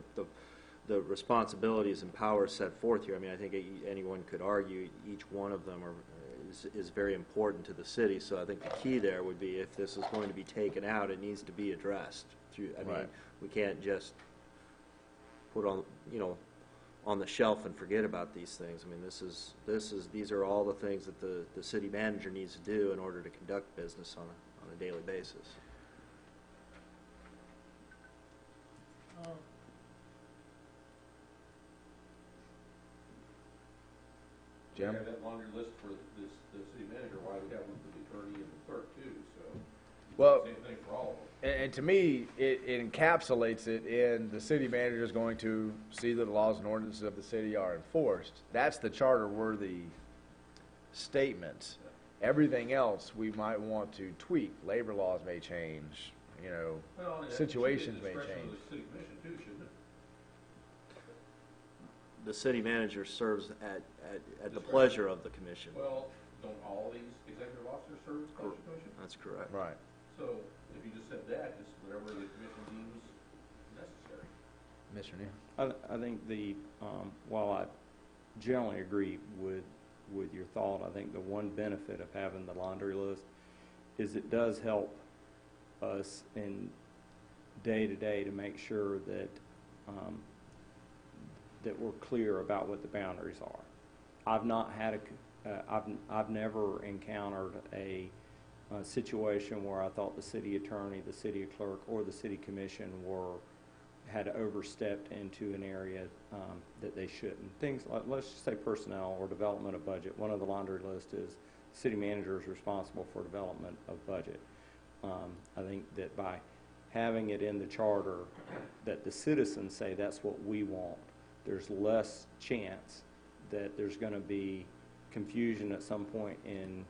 the responsibilities and powers set forth here, I mean, I think anyone could argue each one of them is very important to the city. So I think the key there would be, if this is going to be taken out, it needs to be addressed. I mean, we can't just put on the shelf and forget about these things. I mean, these are all the things that the city manager needs to do in order to conduct business on a daily basis. Jim? We have that laundry list for the city manager, why we have one for the attorney and the clerk too, so. Well, Same thing for all of them. and to me, it encapsulates it in the city manager is going to see that the laws and ordinances of the city are enforced. That's the charter-worthy statements. Everything else we might want to tweak. Labor laws may change, Well, and that should be at the situations may discretion of change. the city commission too, shouldn't it? The city manager serves at the pleasure of the commission. Well, don't all these executive officers serve as the commission? That's correct. Right. So if you just said that, just whatever the commission deems necessary. Mr. Neal? I think while I generally agree with your thought, I think the one benefit of having the laundry list is it does help us in day to day to make sure that that we're clear about what the boundaries are. I've not had I've never encountered a situation where I thought the city attorney, the city clerk, or the city commission had overstepped into an area that they shouldn't. Things like, let's just say personnel or development of budget. One of the laundry list is city manager is responsible for development of budget. I think that by having it in the charter that the citizens say that's what we want, there's less chance that there's going to be confusion at some point in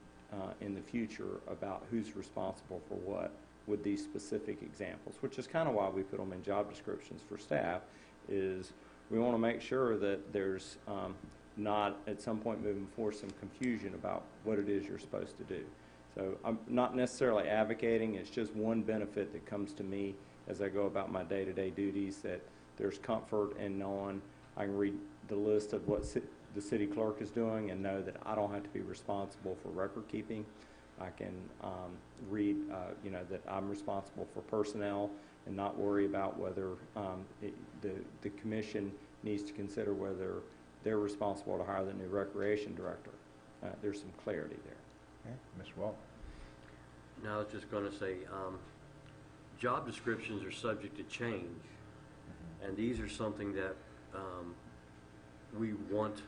the future about who's responsible for what with these specific examples, which is kind of why we put them in job descriptions for staff, is we want to make sure that there's not at some point moving forward some confusion about what it is you're supposed to do. So I'm not necessarily advocating, it's just one benefit that comes to me as I go about my day-to-day duties, that there's comfort in knowing I can read the list of what the city clerk is doing and know that I don't have to be responsible for record keeping. I can read, that I'm responsible for personnel and not worry about whether the commission needs to consider whether they're responsible to hire the new recreation director. There's some clarity there. Okay, Mr. Walton. Now, I was just going to say, job descriptions are subject to change, and these are something that we want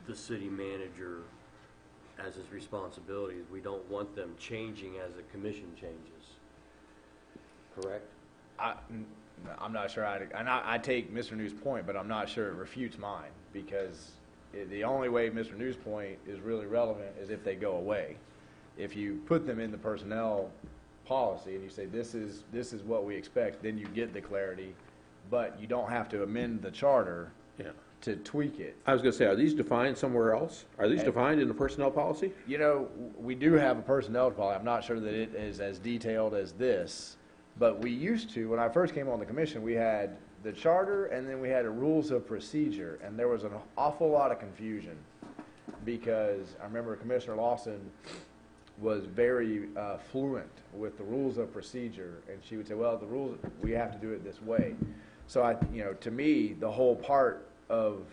the city manager as his responsibilities. We don't want them changing as the commission changes. Correct? I'm not sure. I take Mr. New's point, but I'm not sure it refutes mine, because the only way Mr. New's point is really relevant is if they go away. If you put them in the personnel policy and you say this is what we expect, then you get the clarity, but you don't have to amend the charter to tweak it. I was going to say, are these defined somewhere else? Are these defined in the personnel policy? You know, we do have a personnel policy. I'm not sure that it is as detailed as this, but we used to, when I first came on the commission, we had the charter and then we had a rules of procedure, and there was an awful lot of confusion because I remember Commissioner Lawson was very fluent with the rules of procedure, and she would say, well, the rules, we have to do it this way. So to me, the whole part of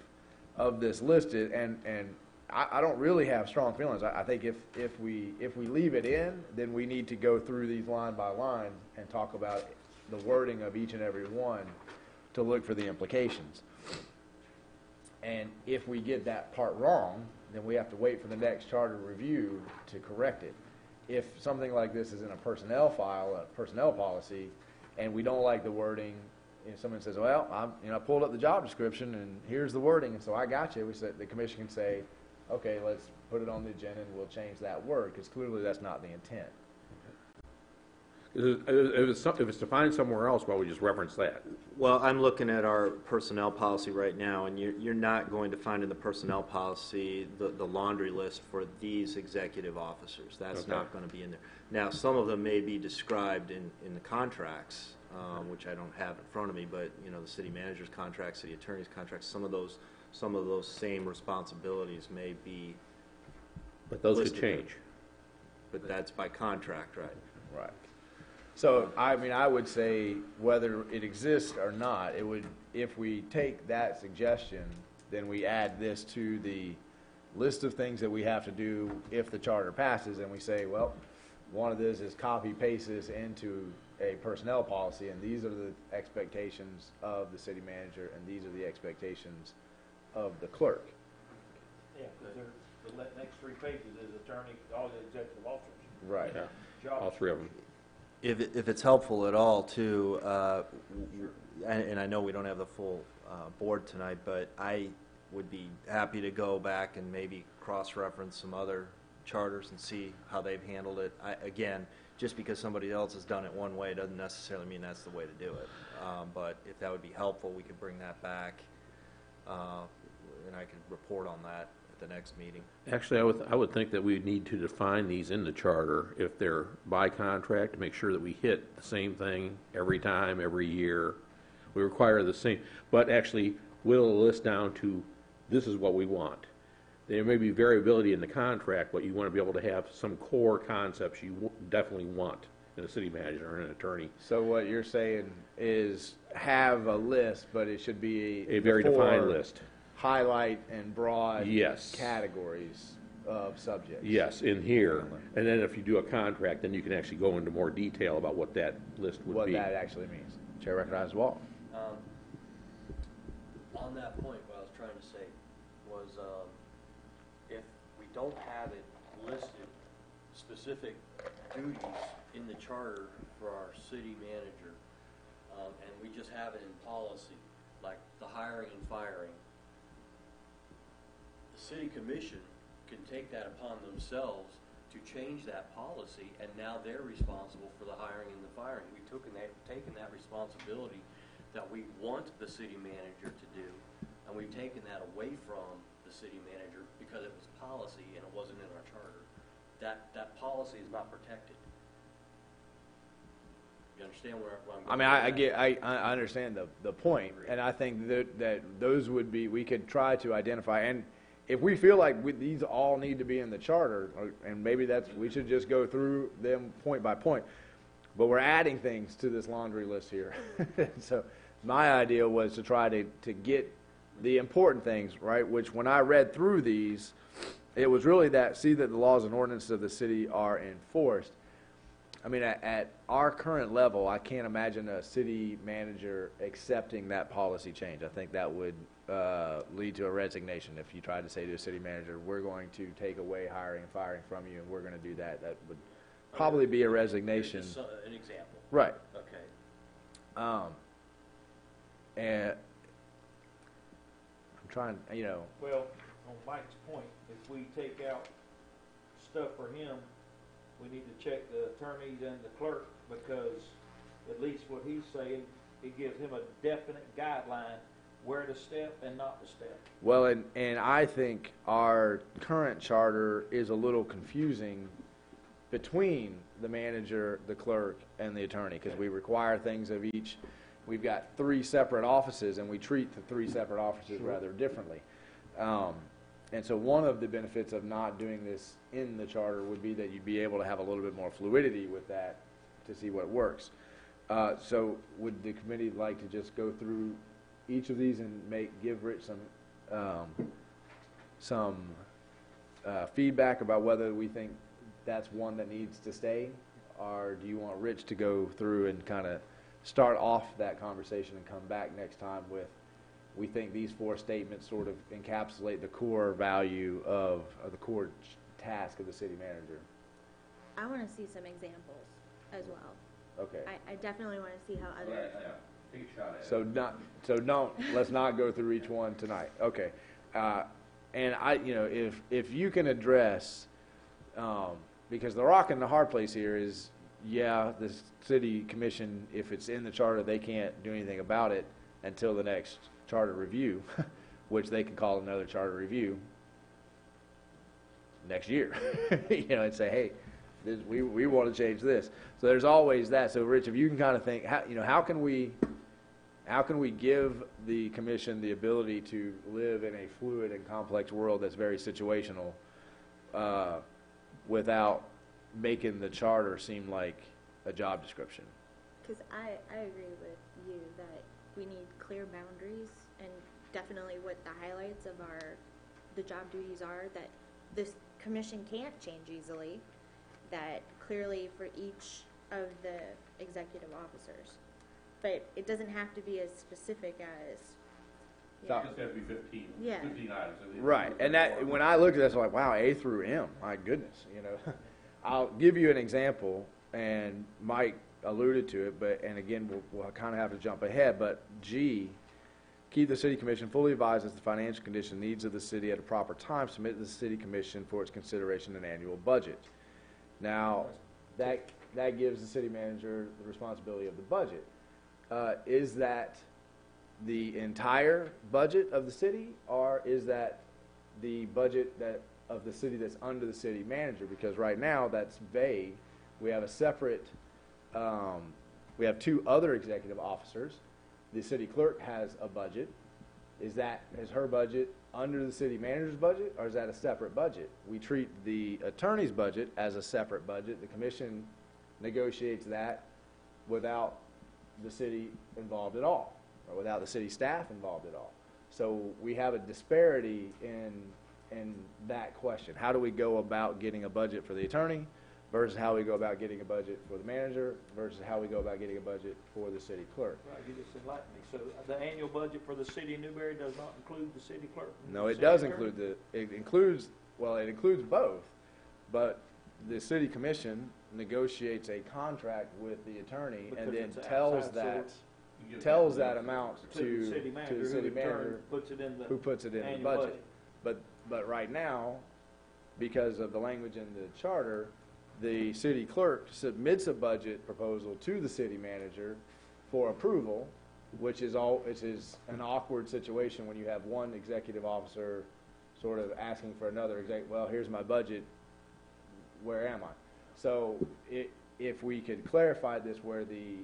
this listed, and I don't really have strong feelings. I think if we leave it in, then we need to go through these line by line and talk about the wording of each and every one to look for the implications. And if we get that part wrong, then we have to wait for the next charter review to correct it. If something like this is in a personnel file, a personnel policy, and we don't like the wording, and someone says, well, I pulled up the job description and here's the wording, and so I got you. The commission can say, okay, let's put it on the agenda and we'll change that word, because clearly that's not the intent. If it's defined somewhere else, why would we just reference that? Well, I'm looking at our personnel policy right now, and you're not going to find in the personnel policy the laundry list for these executive officers. That's not going to be in there. Now, some of them may be described in the contracts, which I don't have in front of me, but the city manager's contracts, city attorney's contracts, some of those same responsibilities may be. But those could listed change. there. But that's by contract, right? Right. So, I would say whether it exists or not, if we take that suggestion, then we add this to the list of things that we have to do if the charter passes, and we say, well, one of this is copy paste this into a personnel policy, and these are the expectations of the city manager, and these are the expectations of the clerk. Yeah, because the next 3 pages is attorney, all the executive officers. Right. Yeah, all 3 of them. If it's helpful at all, too, and I know we don't have the full board tonight, but I would be happy to go back and maybe cross-reference some other charters and see how they've handled it. Again, just because somebody else has done it one way doesn't necessarily mean that's the way to do it. But if that would be helpful, we could bring that back, and I could report on that at the next meeting. Actually, I would think that we need to define these in the charter if they're by contract, to make sure that we hit the same thing every time, every year. We require the same, but actually whittle the list down to this is what we want. There may be variability in the contract, but you want to be able to have some core concepts you definitely want in a city manager or an attorney. So what you're saying is have a list, but it should be A very defined list. Highlight and broad Yes. categories of subjects. Yes, in here. And then if you do a contract, then you can actually go into more detail about what that list would What be. that actually means. Chair recognizes Walt. On that point, what I was trying to say was, if we don't have it listed, specific duties in the charter for our city manager, and we just have it in policy, like the hiring and firing, the city commission can take that upon themselves to change that policy, and now they're responsible for the hiring and the firing. We've taken that responsibility that we want the city manager to do, and we've taken that away from the the city manager because it was policy and it wasn't in our charter. That policy is not protected. You understand where I'm going? I mean, I understand the point, and I think that those would be, we could try to identify, and if we feel like these all need to be in the charter, and maybe we should just go through them point by point, but we're adding things to this laundry list here. So my idea was to try to get the important things, right, which when I read through these, it was really see that the laws and ordinances of the city are enforced. I mean, at our current level, I can't imagine a city manager accepting that policy change. I think that would lead to a resignation if you tried to say to a city manager, we're going to take away hiring and firing from you, and we're going to do that. That would probably be a resignation. Just an example. Right. Okay. And I'm trying, Well, on Mike's point, if we take out stuff for him, we need to check the attorneys and the clerk, because at least what he's saying, it gives him a definite guideline where to step and not to step. well, and I think our current charter is a little confusing between the manager, the clerk, and the attorney, because we require things of each. We've got 3 separate offices, and we treat the 3 separate offices rather differently. And so one of the benefits of not doing this in the charter would be that you'd be able to have a little bit more fluidity with that to see what works. So would the committee like to just go through each of these and give Rich some feedback about whether we think that's one that needs to stay? Or do you want Rich to go through and kind of start off that conversation and come back next time with, we think these 4 statements sort of encapsulate the core value of the core task of the city manager? I want to see some examples as well. Okay. I definitely want to see how other. Take a shot at it. Let's not go through each one tonight. Okay. And if you can address, because the rock and the hard place here is, the city commission, if it's in the charter, they can't do anything about it until the next charter review, which they can call another charter review next year, and say, hey, we want to change this. So there's always that. So Rich, if you can kind of think, how can we give the commission the ability to live in a fluid and complex world that's very situational, without making the charter seem like a job description? Because I agree with you that we need clear boundaries and definitely what the highlights of the job duties are, that this commission can't change easily, that clearly for each of the executive officers. But it doesn't have to be as specific as. It's just got to be 15 items. Right, and that when I looked at this, I'm like, wow, A through M, my goodness, I'll give you an example, and Mike alluded to it, and again, we'll kind of have to jump ahead, but G, keep the city commission fully advised as the financial condition needs of the city at a proper time, submit to the city commission for its consideration an annual budget. Now, that gives the city manager the responsibility of the budget. Is that the entire budget of the city, or is that the budget of the city that's under the city manager? Because right now that's vague. We have a separate, we have 2 other executive officers. The city clerk has a budget. Is her budget under the city manager's budget, or is that a separate budget? We treat the attorney's budget as a separate budget. The commission negotiates that without the city involved at all, or without the city staff involved at all. So we have a disparity in that question. How do we go about getting a budget for the attorney versus how we go about getting a budget for the manager versus how we go about getting a budget for the city clerk? Right, you just enlightened me. So the annual budget for the city of Newberry does not include the city clerk? No, it does include it includes both, but the city commission negotiates a contract with the attorney Because and then it's tells outside, so that that amount to the city manager, to the city who in turn manager, puts it in the who puts it in the annual budget. But right now, because of the language in the charter, the city clerk submits a budget proposal to the city manager for approval, which is an awkward situation when you have one executive officer sort of asking for another well, here's my budget, where am I? So if we could clarify this where the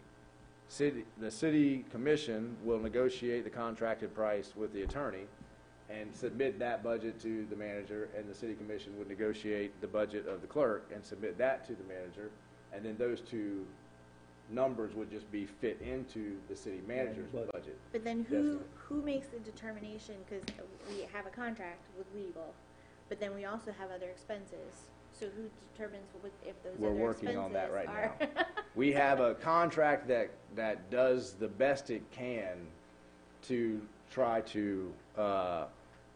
city commission will negotiate the contracted price with the attorney and submit that budget to the manager, and the city commission would negotiate the budget of the clerk and submit that to the manager, and then those two numbers would just be fit into the city manager's budget. But then Yes, who makes the determination, because we have a contract with legal, but then we also have other expenses, so who determines if those We're other working on that expenses right are? We have a contract that does the best it can to try to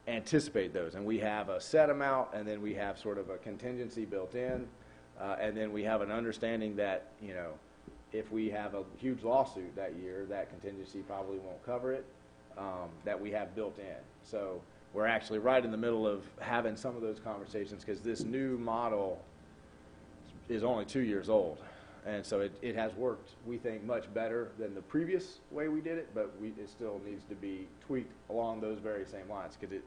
anticipate those. And we have a set amount, and then we have sort of a contingency built in, and then we have an understanding that, you know, if we have a huge lawsuit that year, that contingency probably won't cover it, that we have built in. So we're actually right in the middle of having some of those conversations, because this new model is only 2 years old. And so it has worked, we think, much better than the previous way we did it, but it still needs to be tweaked along those very same lines. Because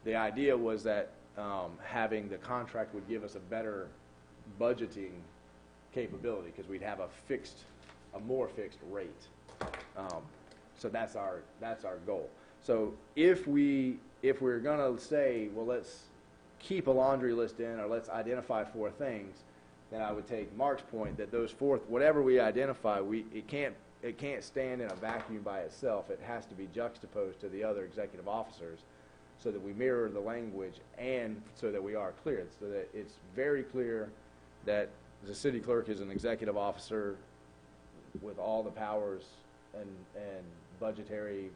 the idea was that having the contract would give us a better budgeting capability, because we'd have a more fixed rate. So that's our goal. So if we're gonna say, well, let's keep a laundry list in, or let's identify 4 things, then I would take Mark's point that those 4, whatever we identify, it can't stand in a vacuum by itself. It has to be juxtaposed to the other executive officers, so that we mirror the language, and so that we are clear, so that it's very clear that the city clerk is an executive officer with all the powers and budgetary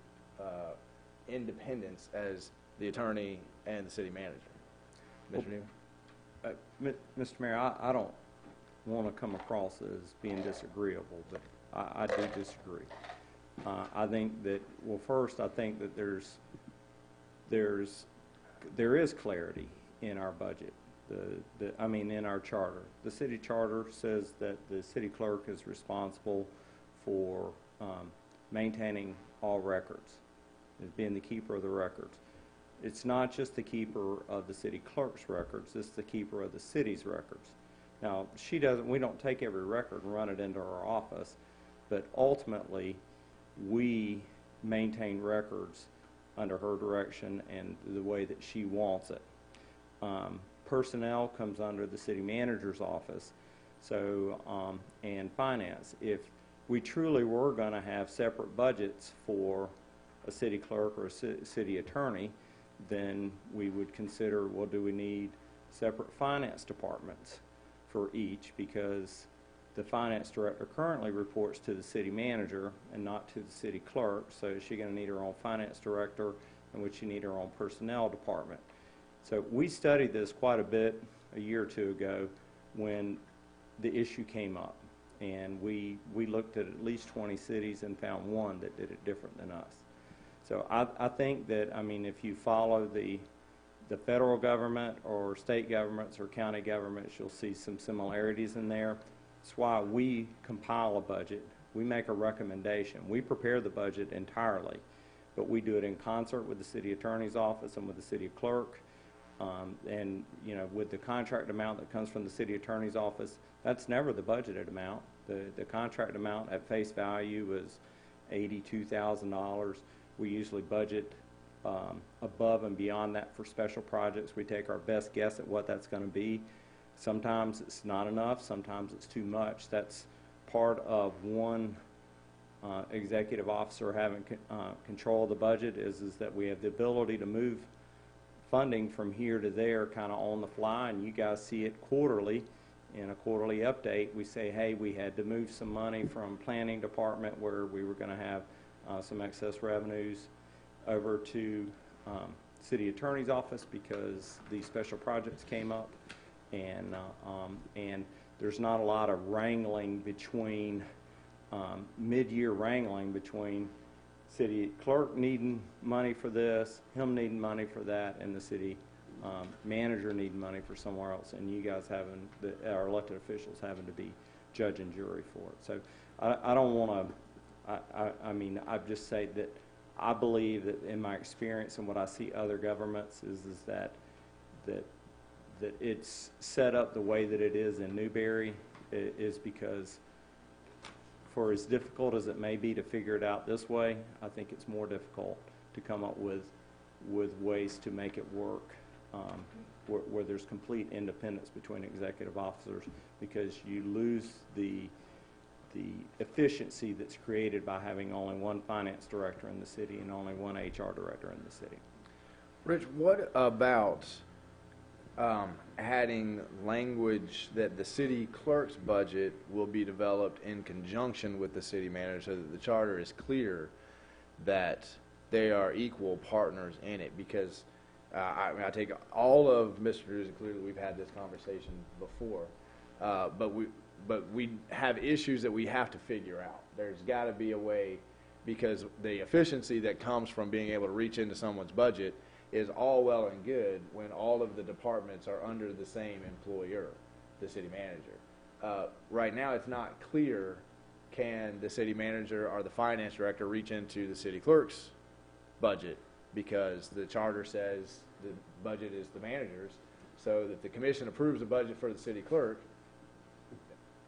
independence as the attorney and the city manager. Mr. Newman? Mr. Mayor, I don't want to come across as being disagreeable, but I do disagree. I think that, well, first, I think that there is clarity in our budget. In our charter. The city charter says that the city clerk is responsible for maintaining all records, as being the keeper of the records. It's not just the keeper of the city clerk's records, it's the keeper of the city's records. Now, we don't take every record and run it into our office, but ultimately, we maintain records under her direction and the way that she wants it. Personnel comes under the city manager's office, so, and finance. If we truly were going to have separate budgets for a city clerk or a city attorney, then we would consider, well, do we need separate finance departments for each? Because the finance director currently reports to the city manager and not to the city clerk, so is she going to need her own finance director, and would she need her own personnel department? So we studied this quite a bit a year or 2 ago when the issue came up, and we looked at least 20 cities and found one that did it different than us. So I think that, if you follow the federal government or state governments or county governments, you'll see some similarities in there. That's why we compile a budget. We make a recommendation. We prepare the budget entirely, but we do it in concert with the city attorney's office and with the city clerk. With the contract amount that comes from the city attorney's office, that's never the budgeted amount. The contract amount at face value is $82,000. We usually budget above and beyond that for special projects. We take our best guess at what that's going to be. Sometimes it's not enough. Sometimes it's too much. That's part of one executive officer having control of the budget is that we have the ability to move funding from here to there kind of on the fly, and you guys see it quarterly. In a quarterly update, we say, hey, we had to move some money from planning department where we were going to have some excess revenues over to city attorney's office because these special projects came up, and there's not a lot of wrangling between mid-year wrangling between city clerk needing money for this, him needing money for that, and the city manager needing money for somewhere else, and you guys our elected officials having to be judge and jury for it. So I don't want to, I just say that I believe that in my experience and what I see other governments is that it's set up the way that it is in Newberry is because for as difficult as it may be to figure it out this way, I think it's more difficult to come up with ways to make it work where there's complete independence between executive officers, because you lose the efficiency that's created by having only one finance director in the city and only one HR director in the city. Rich, what about adding language that the city clerk's budget will be developed in conjunction with the city manager so that the charter is clear that they are equal partners in it? Because I take all of Mr. Drew's, and clearly we've had this conversation before, but we have issues that we have to figure out. There's got to be a way, because the efficiency that comes from being able to reach into someone's budget is all well and good when all of the departments are under the same employer, the city manager. Right now, it's not clear, can the city manager or the finance director reach into the city clerk's budget, because the charter says the budget is the manager's. So that the commission approves the budget for the city clerk,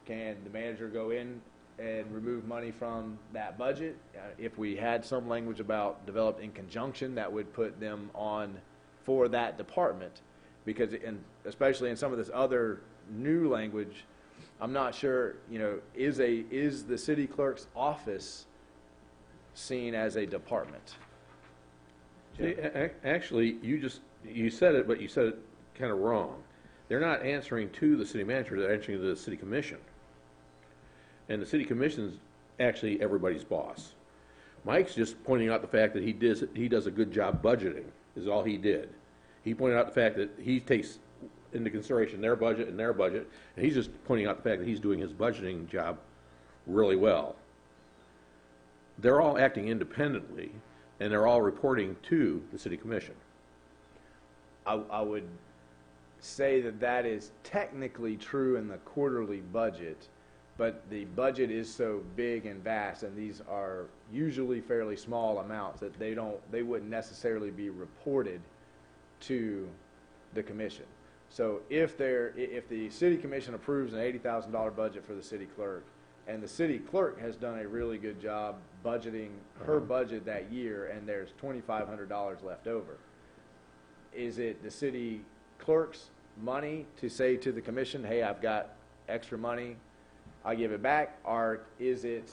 can the manager go in and remove money from that budget? If we had some language about developed in conjunction, that would put them on for that department, because especially in some of this other new language, I'm not sure, is the city clerk's office seen as a department? See, actually, you said it, but you said it kind of wrong. They're not answering to the city manager, they're answering to the city commission. And the city commission's actually everybody's boss. Mike's just pointing out the fact that he does a good job budgeting, is all he did. He pointed out the fact that he takes into consideration their budget, and he's just pointing out the fact that he's doing his budgeting job really well. They're all acting independently, and they're all reporting to the city commission. I would say that is technically true in the quarterly budget, but the budget is so big and vast, and these are usually fairly small amounts, that they wouldn't necessarily be reported to the commission. So if the city commission approves an $80,000 budget for the city clerk, and the city clerk has done a really good job budgeting her budget that year, and there's $2,500 left over, is it the city clerk's money to say to the commission, hey, I've got extra money, I give it back? Or is it...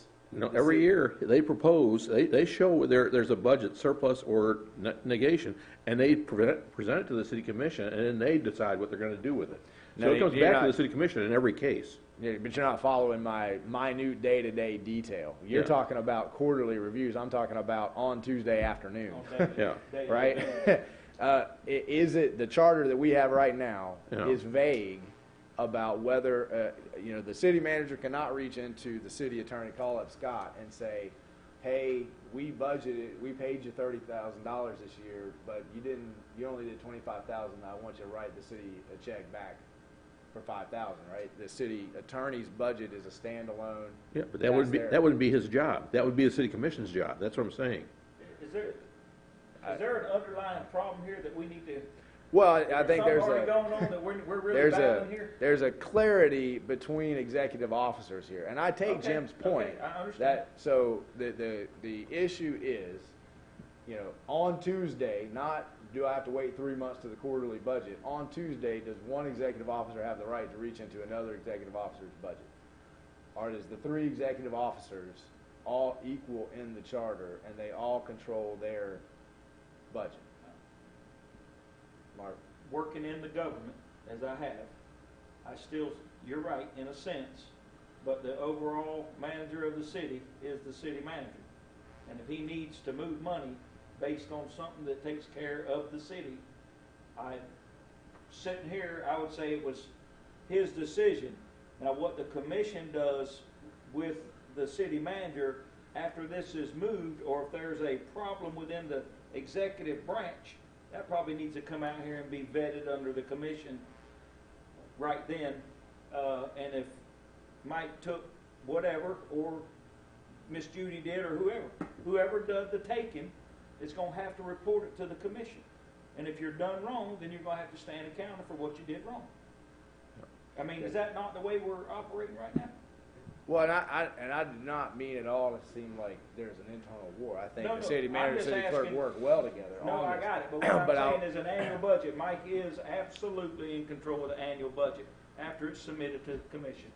Every year they propose, they show there's a budget surplus or negation, and they present it to the city commission, and then they decide what they're going to do with it. So it comes back to the city commission in every case. Yeah, but you're not following my minute day-to-day detail. You're talking about quarterly reviews. I'm talking about on Tuesday afternoon. Yeah. Right? Is it the charter that we have right now is vague about whether the city manager cannot reach into the city attorney, call up Scott, and say, hey, we paid you $30,000 this year, but you only did $25,000. I want you to write the city a check back for $5,000, right? The city attorney's budget is a standalone. Yeah, but that wouldn't be his job. That would be the city commission's job. That's what I'm saying. Is there an underlying problem here that we need to? Well, I think there's something going on that we're really battling here. There's a clarity between executive officers here, and I take Jim's point. I understand. So the issue is, on Tuesday, not do I have to wait 3 months to the quarterly budget. On Tuesday, does one executive officer have the right to reach into another executive officer's budget? Or does the 3 executive officers all equal in the charter, and they all control their budget? Mark? Working in the government, as I have, you're right, in a sense, but the overall manager of the city is the city manager. And if he needs to move money based on something that takes care of the city, sitting here, I would say it was his decision. Now, what the commission does with the city manager after this is moved, or if there's a problem within the executive branch, that probably needs to come out here and be vetted under the commission right then. And if Mike took whatever, or Miss Judy did, or whoever does the taking, is gonna have to report it to the commission. And if you're done wrong, then you're gonna have to stand accounted for what you did wrong. I mean, is that not the way we're operating right now? Well, and I did not mean at all to seem like there's an internal war. I think No, the no, city I'm manager, just city clerk asking- work well together. No, on I this. got it, but what But I'm saying is an annual budget, Mike is absolutely in control of the annual budget after it's submitted to the commission.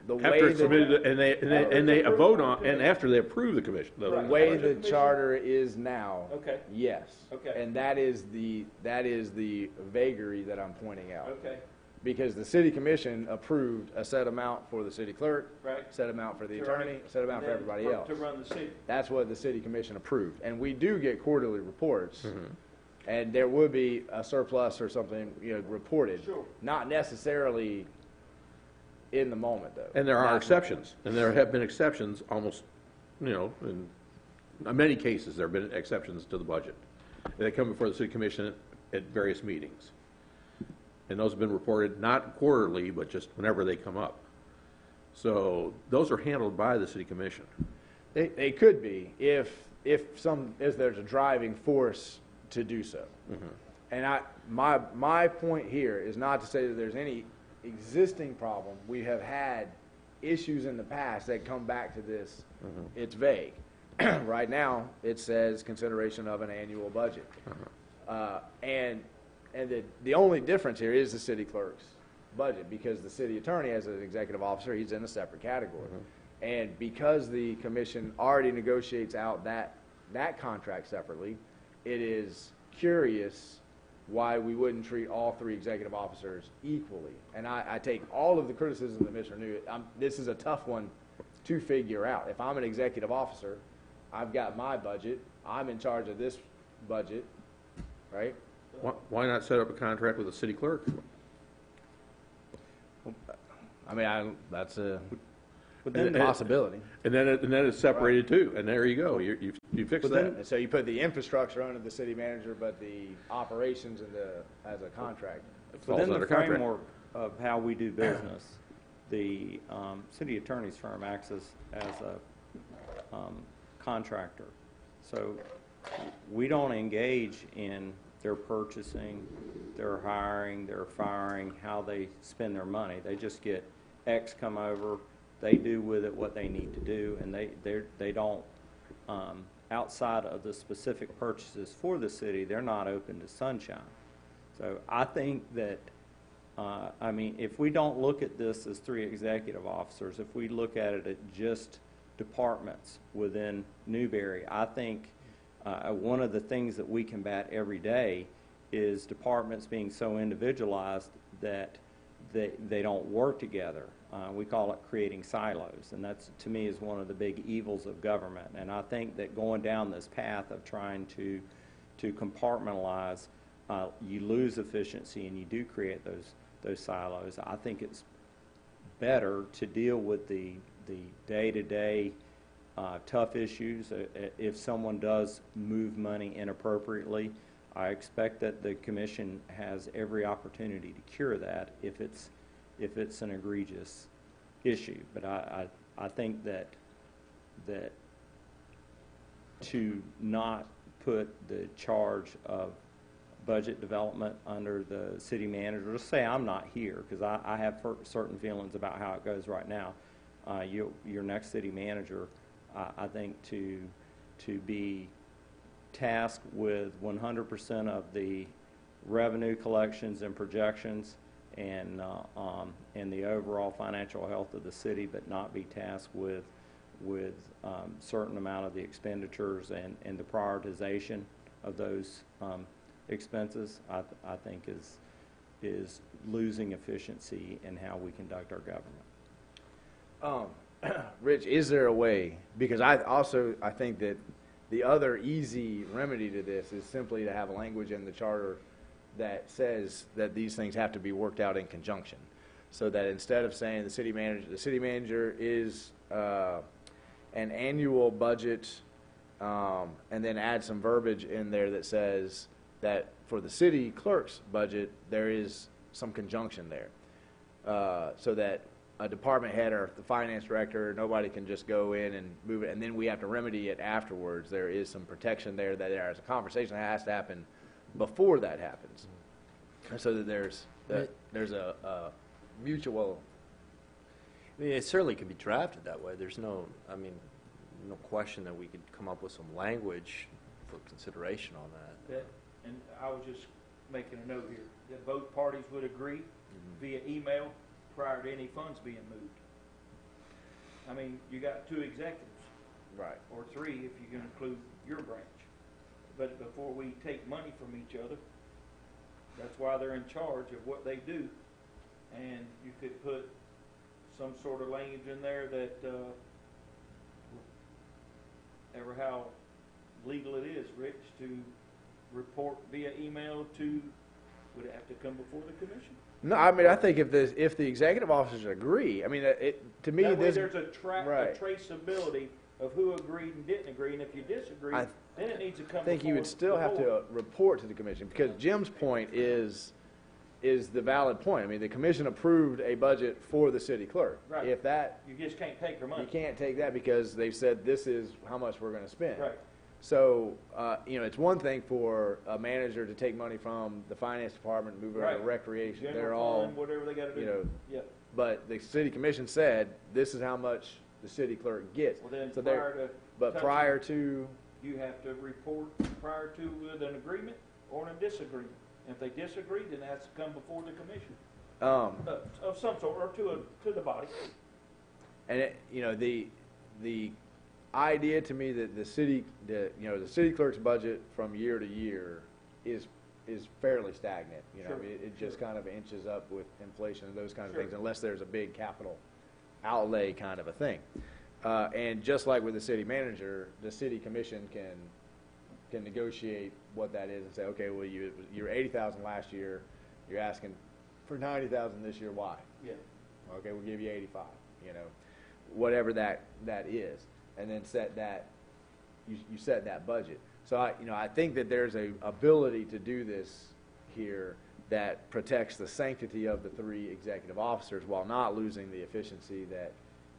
the After way it's that, submitted, and they vote on, and after they approve the commission. the Right. way Budget the commission. charter is now, Okay, yes. Okay. And that is the vagary that I'm pointing out. okay, Because the city commission approved a set amount for the city clerk, right. set amount for the Right. attorney, set amount for Then everybody else. To run the city. That's what the city commission approved. And we do get quarterly reports. Mm-hmm. And there would be a surplus or something, reported. Sure. Not necessarily in the moment, though. And there are Not- exceptions, and there have been exceptions almost, in many cases, there have been exceptions to the budget. They come before the city commission at various meetings. And those have been reported not quarterly, but just whenever they come up. So those are handled by the city commission. They could be if there's a driving force to do so. And my point here is not to say that there's any existing problem. We have had issues in the past that come back to this. It's vague. Right now, it says consideration of an annual budget. And the only difference here is the city clerk's budget, because the city attorney, as an executive officer, he's in a separate category. And because the commission already negotiates out that contract separately, it is curious why we wouldn't treat all three executive officers equally. And I take all of the criticism that Mr. New, this is a tough one to figure out. If I'm an executive officer, I've got my budget, I'm in charge of this budget, right? Why not set up a contract with the city clerk? I mean, that's a Within the- possibility. And then it's separated too, and there you go, you fix that. And so you put the infrastructure under the city manager, but the operations as a contract. Falls Within the under contract. framework of how we do business, the city attorney's firm acts as a contractor. So we don't engage in their purchasing, their hiring, their firing, how they spend their money. They just get X come over, they do with it what they need to do, and they don't, outside of the specific purchases for the city, they're not open to sunshine. So I think that, if we don't look at this as three executive officers, if we look at it at just departments within Newberry, I think one of the things that we combat every day is departments being so individualized that they don't work together. We call it creating silos, and that's, to me, is one of the big evils of government. And I think that going down this path of trying to compartmentalize, you lose efficiency and you do create those silos. I think it's better to deal with the day-to-day tough issues. If someone does move money inappropriately, I expect that the commission has every opportunity to cure that if it's an egregious issue. But I think that to not put the charge of budget development under the city manager, just say I'm not here, because I have certain feelings about how it goes right now. Your next city manager, I think, to be tasked with 100% of the revenue collections and projections and the overall financial health of the city, but not be tasked with certain amount of the expenditures and the prioritization of those expenses, I think is losing efficiency in how we conduct our government. Rich, is there a way, because I think that the other easy remedy to this is simply to have language in the charter that says that these things have to be worked out in conjunction. So that instead of saying the city manager is an annual budget, and then add some verbiage in there that says that for the city clerk's budget, there is some conjunction there. So that a department head or the finance director, nobody can just go in and move it, and then we have to remedy it afterwards. There is some protection there that there is a conversation that has to happen before that happens. So that there's a mutual. I mean, it certainly could be drafted that way. There's no, I mean, no question that we could come up with some language for consideration on that. And I was just making a note here, that both parties would agree via email prior to any funds being moved. I mean, you got 2 executives, Right. or 3 if you can include your branch. But before we take money from each other, that's why they're in charge of what they do. And you could put some sort of language in there that, ever how legal it is, Rich, to report via email to, would it have to come before the commission? No, I mean, I think if the executive officers agree, I mean, to me, That way this. there's a Right. traceability of who agreed and didn't agree, and if you disagree, I then it needs to come I think you before would still the have board. to report to the commission, because Jim's point is the valid point. I mean, the commission approved a budget for the city clerk. Right. If that, You just can't take her money. you can't take that because they've said this is how much we're gonna spend. Right. So, it's one thing for a manager to take money from the finance department, move it over to Right. recreation. They're General all, fund, whatever they gotta do. you know, Yeah. but the city commission said, this is how much the city clerk gets. Well, then So they're- prior to. But touching- prior to, You have to report prior to with an agreement or a disagreement. If they disagree, then it has to come before the commission, of some sort, or to the body. and the idea to me that the city clerk's budget from year to year is fairly stagnant. Sure. It just kind of inches up with inflation and those kinds of Sure. things, unless there's a big capital outlay kind of a thing. And just like with the city manager, the city commission can negotiate what that is and say, okay, well, you're 80,000 last year, you're asking for 90,000 this year, why? Yeah. Okay, we'll give you 85, whatever that is, and then set that, you set that budget. So I think that there's a ability to do this here that protects the sanctity of the 3 executive officers while not losing the efficiency that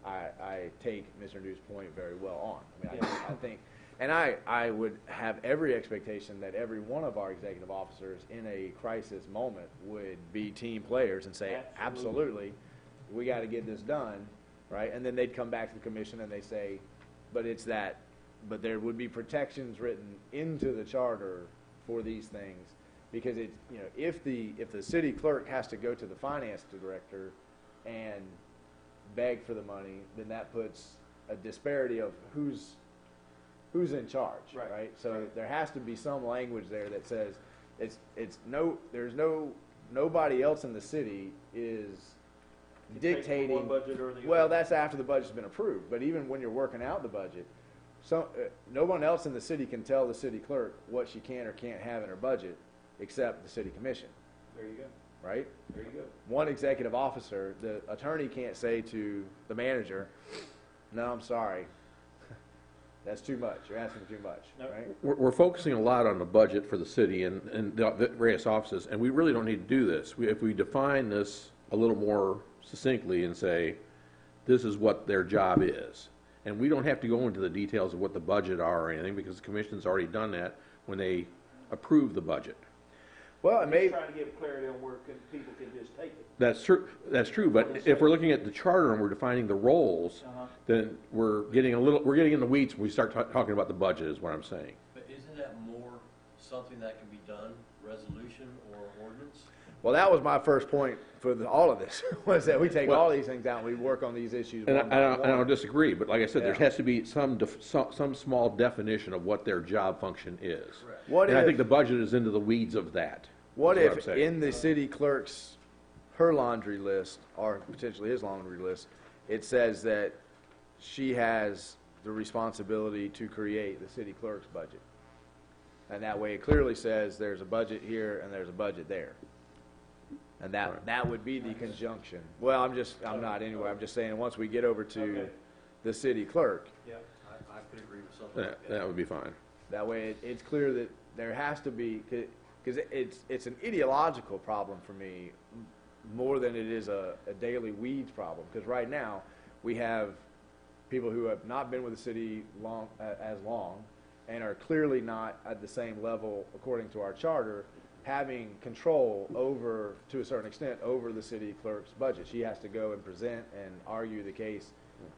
I take Mr. New's point very well on. I mean, I think, and I would have every expectation that every one of our executive officers in a crisis moment would be team players and say, absolutely, we got to get this done, right? And then they'd come back to the commission and they say, but there would be protections written into the charter for these things, because if the city clerk has to go to the finance director and beg for the money, then that puts a disparity of who's in charge, right? So there has to be some language there that says nobody else in the city is You take dictating. one budget or the other. Well, that's after the budget's been approved, but even when you're working out the budget, no one else in the city can tell the city clerk what she can or can't have in her budget except the city commission, There you go. right? There you go. One executive officer, the attorney can't say to the manager, no, I'm sorry, that's too much, you're asking for too much, No. right? We're focusing a lot on the budget for the city and the various offices, and we really don't need to do this. If we define this a little more succinctly and say, this is what their job is, and we don't have to go into the details of what the budget are or anything, because the commission's already done that when they approve the budget. Well, it may, Just trying to give clarity on where people can just take it. That's true, but if we're looking at the charter and we're defining the roles, Uh-huh. then we're getting in the weeds when we start talking about the budget, is what I'm saying. But isn't that more something that can be done, resolution or ordinance? well, that was my first point for all of this, was that we take all these things out and we work on these issues And one by I don't one. disagree, but like I said, there Yeah. has to be some small definition of what their job function is. Correct. What And I if- think the budget is into the weeds of that. What is I'm if saying. in the city clerk's, her laundry list, or potentially his laundry list, it says that she has the responsibility to create the city clerk's budget? And that way it clearly says there's a budget here and there's a budget there. And that would be the conjunction. Well, I'm not anyway, I'm just saying, once we get over to Okay. the city clerk, Yeah, I could agree with something like that. That would be fine. that way it's clear that there has to be, because it's an ideological problem for me more than it is a daily weeds problem. Because right now, we have people who have not been with the city as long and are clearly not at the same level, according to our charter, having control over, to a certain extent, over the city clerk's budget. She has to go and present and argue the case,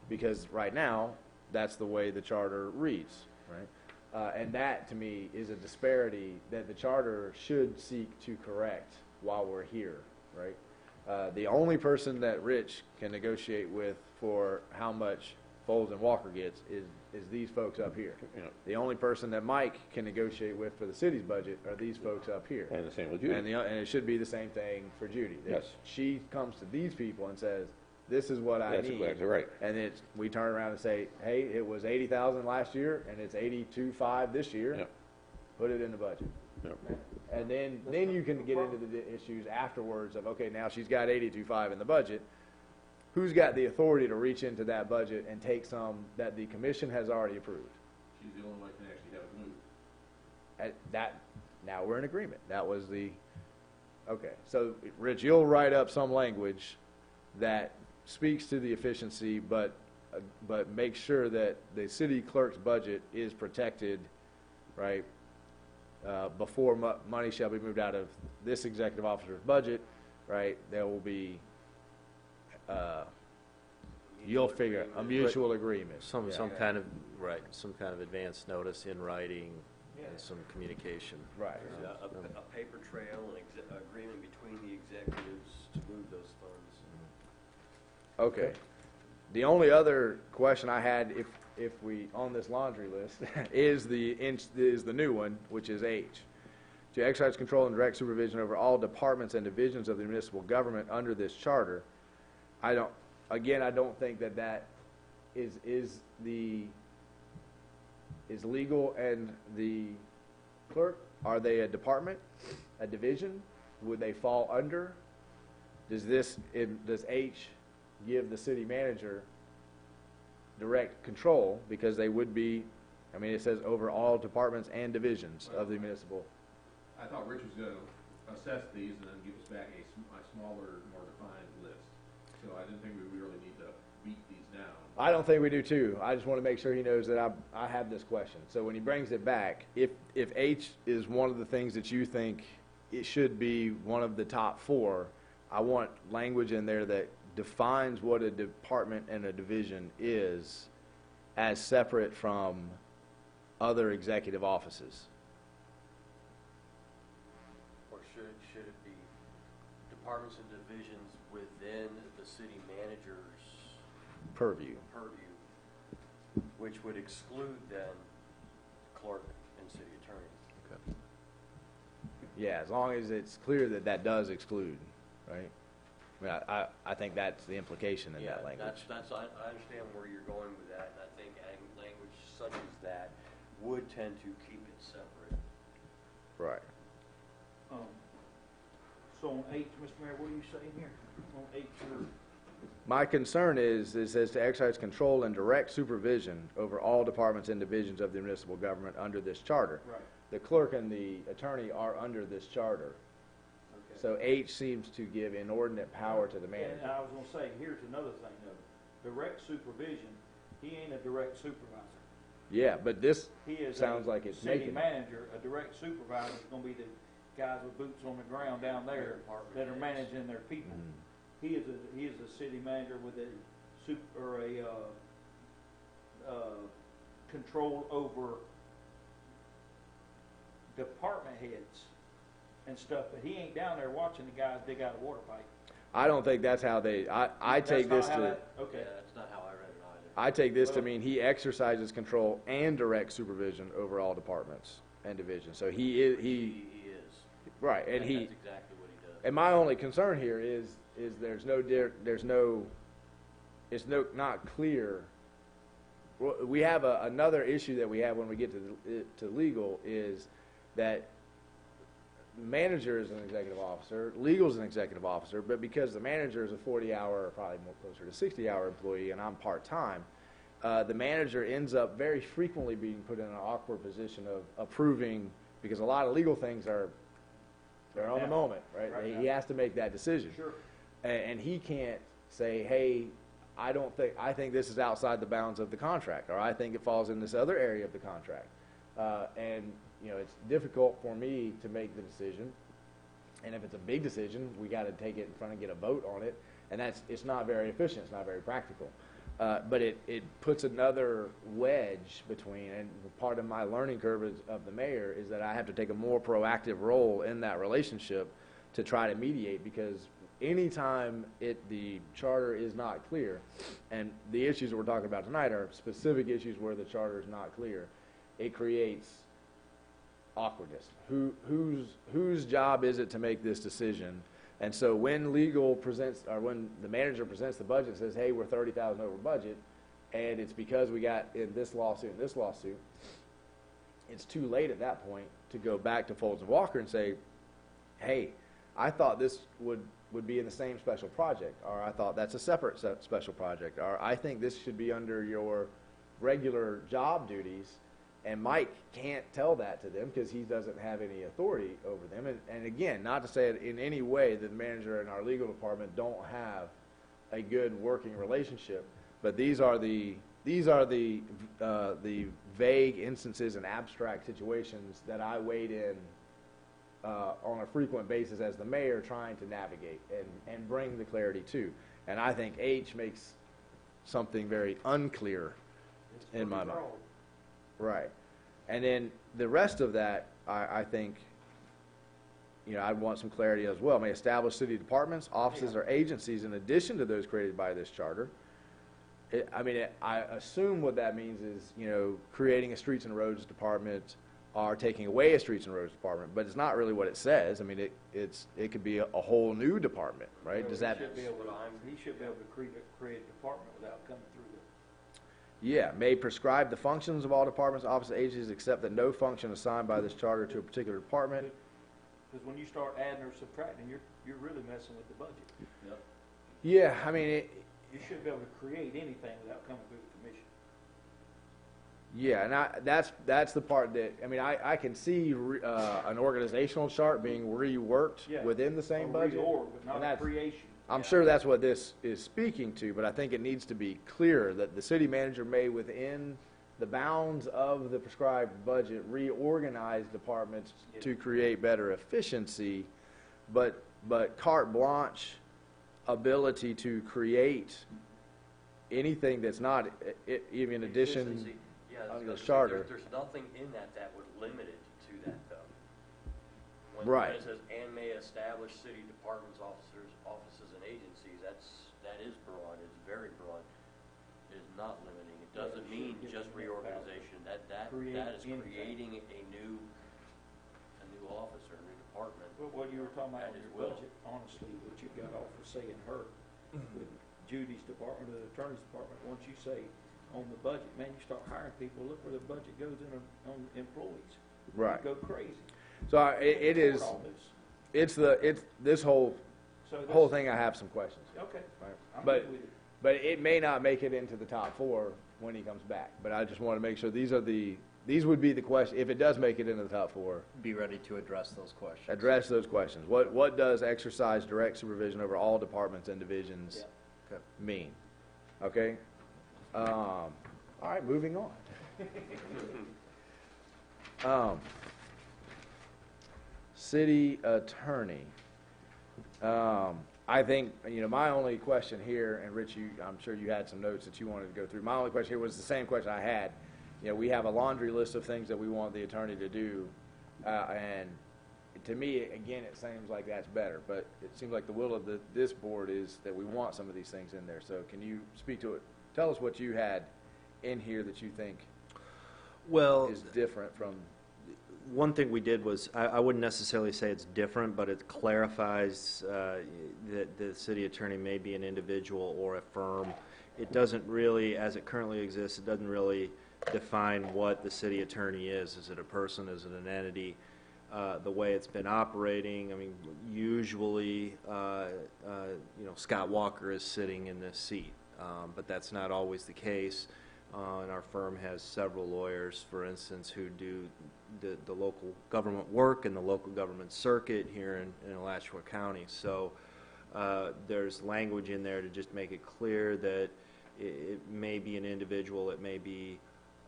because right now, that's the way the charter reads, right? And that, to me, is a disparity that the charter should seek to correct while we're here, right? The only person that Rich can negotiate with for how much Folds and Walker gets is these folks up here. Yeah. The only person that Mike can negotiate with for the city's budget are these folks up here. And the same with Judy. And it should be the same thing for Judy. that Yes. She comes to these people and says, this is what I That's need. exactly right. And we turn around and say, hey, it was 80,000 last year and it's 82.5 this year. Yep. Put it in the budget. Yep. And then you can get into the issues afterwards of, okay, now she's got 82.5 in the budget. Who's got the authority to reach into that budget and take some that the commission has already approved? She's the only one that can actually have it moved. Now we're in agreement. That was okay. So, Rich, you'll write up some language that speaks to the efficiency, but make sure that the city clerk's budget is protected, right? Before money shall be moved out of this executive officer's budget, right? There will be, you'll figure a mutual agreement. Some Yeah. kind of, right, some kind of advance notice in writing and some communication. Right. A paper trail, an agreement between the executives to move those funds. Okay. The only other question I had, if we, on this laundry list, is the new one, which is H. To exercise control and direct supervision over all departments and divisions of the municipal government under this charter. I don't think that is legal and the clerk. Are they a department, a division? Would they fall under? Does H give the city manager direct control, because they would be, it says over all departments and divisions of the municipal. I thought Rich was going to assess these and then give us back a smaller, more defined list. So I didn't think we really need to beat these down. I don't think we do too. I just want to make sure he knows that I have this question. So when he brings it back, if H is one of the things that you think it should be one of the top 4, I want language in there that defines what a department and a division is as separate from other executive offices. Or should it be departments and divisions within the city manager's Purview. Which would exclude then clerk and city attorney. Yeah, as long as it's clear that does exclude, right? I think that's the implication in that language. I understand where you're going with that, and I think adding language such as that would tend to keep it separate. Right. So on H, Mr. Mayor, what are you saying here? On H, My concern is, it says to exercise control and direct supervision over all departments and divisions of the municipal government under this charter. right. The clerk and the attorney are under this charter. Okay. So H seems to give inordinate power to the And manager. I was gonna say, here's another thing though. Direct supervision, he ain't a direct supervisor. Yeah, but this He is sounds a like it's city making. manager. A direct supervisor is gonna be the guys with boots on the ground down there that are managing their people. Mm. He is a city manager with control over department heads and stuff, but he ain't down there watching the guys dig out a water pipe. I don't think that's how I take this to, Okay. Yeah, that's not how I read it either. I take this to mean he exercises control and direct supervision over all departments and divisions. So he is, He is. right, and That's he, exactly what he does. and my only concern here is it's not clear. Well, we have another issue that we have when we get to legal is that manager is an executive officer, legal is an executive officer, but because the manager is a 40-hour, probably more closer to 60-hour employee, and I'm part-time, the manager ends up very frequently being put in an awkward position of approving, because a lot of legal things they're on the moment, right? Right He has to make that decision. Sure. And he can't say, hey, I think this is outside the bounds of the contract, or I think it falls in this other area of the contract. And, you know, it's difficult for me to make the decision. And if it's a big decision, we got to take it in front and get a vote on it. And it's not very efficient. It's not very practical. But it puts another wedge between, and part of my learning curve of the mayor is that I have to take a more proactive role in that relationship to try to mediate, because anytime the charter is not clear, and the issues that we're talking about tonight are specific issues where the charter is not clear, it creates awkwardness. Whose job is it to make this decision? And so when legal presents, or when the manager presents the budget and says, hey, we're 30,000 over budget, and it's because we got in this lawsuit and this lawsuit, it's too late at that point to go back to Folds and Walker and say, hey, I thought this would be in the same special project, or I thought that's a separate special project, or I think this should be under your regular job duties. And Mike can't tell that to them because he doesn't have any authority over them. And again, not to say it in any way that the manager and our legal department don't have a good working relationship, but these are the vague instances and abstract situations that I wade in on a frequent basis as the mayor, trying to navigate and bring the clarity to. And I think H makes something very unclear in my mind. Right. And then the rest of that, I think, you know, I'd want some clarity as well. May establish city departments, offices, or agencies in addition to those created by this charter. I assume what that means is, you know, creating a streets and roads department or taking away a streets and roads department, but it's not really what it says. I mean, it could be a whole new department, right? Well, He should be able to create a department without coming through the. Yeah, may prescribe the functions of all departments, offices, agencies, except that no function assigned by this charter to a particular department. Because when you start adding or subtracting, you're really messing with the budget. Yep. Yeah, I mean, You shouldn't be able to create anything without coming through the commission. yeah, and that's the part that, I mean, I can see an organizational chart being reworked Yeah. within the same budget. Reorg, but not and a that's- creation. I'm sure that's what this is speaking to, but I think it needs to be clear that the city manager may, within the bounds of the prescribed budget, reorganize departments to create better efficiency, but carte blanche ability to create anything that's not even in addition Consistency, yeah, of the because charter. There's nothing in that would limit it to that, though. When Right. it says, and may establish city departments, offices, and agencies, that is broad, it's very broad. It is not limiting, it doesn't mean just reorganization, that is creating a new office or a new department. Well, what you were talking about That in is your will. budget, honestly, what you got off for saying her, with Judy's department or the attorney's department, once you say on the budget, man, you start hiring people, look where the budget goes on employees. Right. You go crazy. So it is, All this. it's this whole So whole that's- thing I have some questions. Okay, Right. I'm But good with it. but it may not make it into the top 4 when he comes back. But I just want to make sure these would be the questions. If it does make it into the top 4, Be ready to address those questions. address those questions. What does exercise direct supervision over all departments and divisions Okay. mean? Okay. All right, moving on. City attorney. I think, you know, my only question here, and Rich, I'm sure you had some notes that you wanted to go through. My only question here was the same question I had. You know, we have a laundry list of things that we want the attorney to do, and to me, again, it seems like that's better, but it seems like the will of this board is that we want some of these things in there. So can you speak to it? Tell us what you had in here that you think Well, is different from, one thing we did was, I wouldn't necessarily say it's different, but it clarifies that the city attorney may be an individual or a firm. It doesn't really, as it currently exists, it doesn't really define what the city attorney is. Is it a person? Is it an entity? The way it's been operating, I mean, usually, Scott Walker is sitting in this seat, but that's not always the case. And our firm has several lawyers, for instance, who do the local government work and the local government circuit here in Alachua County. So there's language in there to just make it clear that it may be an individual, it may be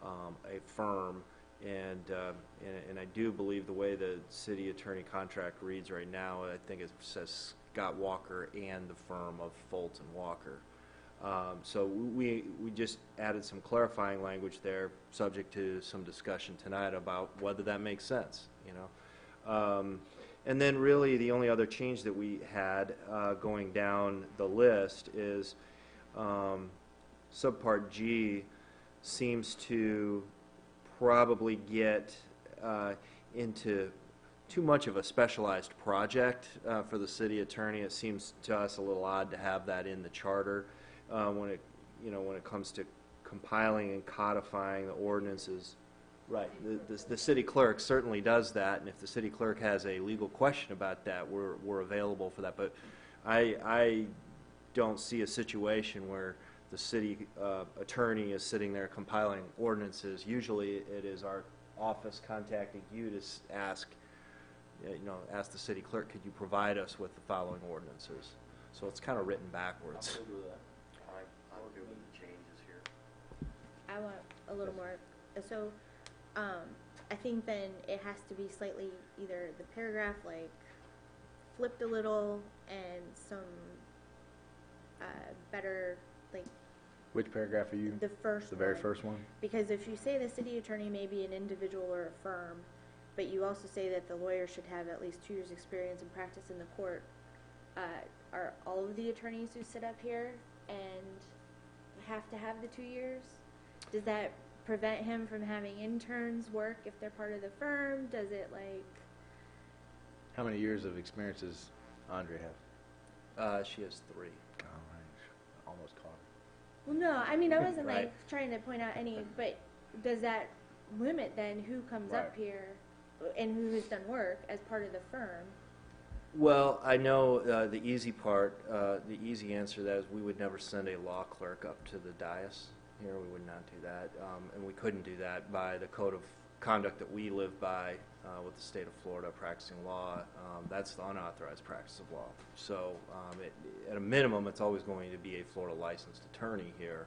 a firm, and I do believe the way the city attorney contract reads right now, I think it says Scott Walker and the firm of Fulton Walker. So we just added some clarifying language there, subject to some discussion tonight about whether that makes sense, you know. And then really the only other change that we had going down the list is subpart G seems to probably get into too much of a specialized project for the city attorney. It seems to us a little odd to have that in the charter when it comes to compiling and codifying the ordinances. Right. The city clerk certainly does that, and if the city clerk has a legal question about that, we're available for that. But I don't see a situation where the city attorney is sitting there compiling ordinances. Usually it is our office contacting you to ask the city clerk, could you provide us with the following ordinances? So it's kind of written backwards. I'm good with that. I'm good with the changes here. I want a little more, so, I think then it has to be slightly, either the paragraph like flipped a little and some, better, like, Which paragraph are you? the first The very one. first one? Because if you say the city attorney may be an individual or a firm, but you also say that the lawyer should have at least 2 years' experience and practice in the court, are all of the attorneys who sit up here and have to have the 2 years? Does that prevent him from having interns work if they're part of the firm? Does it, like... How many years of experience does Andre have? She has 3. Oh, right. Almost caught her. Well, no, I mean, I wasn't, Right. like, trying to point out any, but does that limit then who comes up Right. here and who has done work as part of the firm? Well, I know the easy part, the easy answer to that is we would never send a law clerk up to the dais here. We would not do that, and we couldn't do that by the code of conduct that we live by with the state of Florida practicing law. That's the unauthorized practice of law. So at a minimum, it's always going to be a Florida licensed attorney here.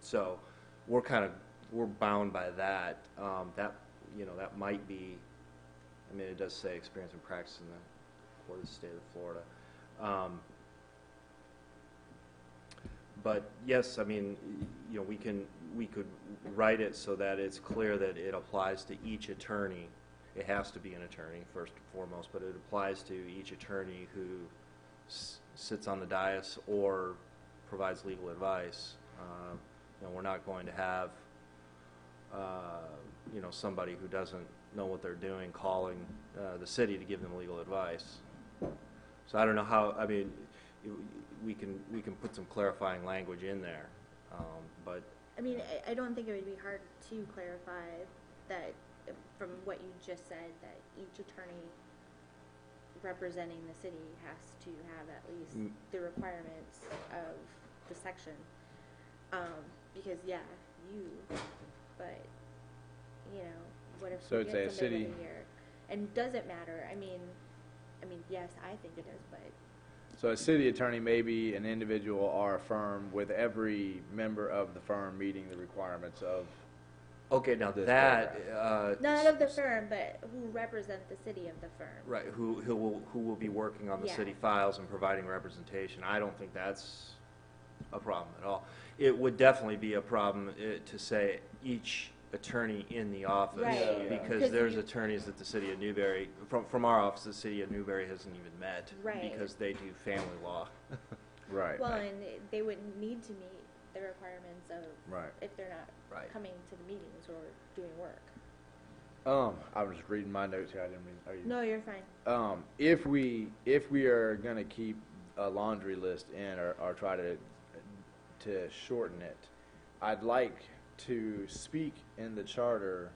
So we're bound by that. That might be. I mean, it does say experience and practice in the court of the state of Florida. But yes, I mean, we could write it so that it's clear that it applies to each attorney. It has to be an attorney first and foremost, but it applies to each attorney who sits on the dais or provides legal advice. We're not going to have somebody who doesn't know what they're doing calling the city to give them legal advice. So I don't know how. I mean, we can put some clarifying language in there, but I mean, I don't think it would be hard to clarify that from what you just said, that each attorney representing the city has to have at least the requirements of the section. Because, yeah, but, what if So we it's get a somebody city- in here? And does it matter? I mean, yes, I think it does, but... So a city attorney may be an individual or a firm with every member of the firm meeting the requirements of. okay, now This that Not of the firm, but who represent the city of the firm. right, who will be working on the Yeah. city files and providing representation. I don't think that's a problem at all. It would definitely be a problem to say each attorney in the office, Right. Yeah. because Because there's you- attorneys that the city of Newberry, from our office, the city of Newberry hasn't even met. Right. Because they do family law. Right. Well, and they wouldn't need to meet the requirements of, Right. if they're not Right. coming to the meetings or doing work. I was just reading my notes here. I didn't mean. Are you? No, you're fine. If we are gonna keep a laundry list in or try to shorten it, I'd like to speak in the charter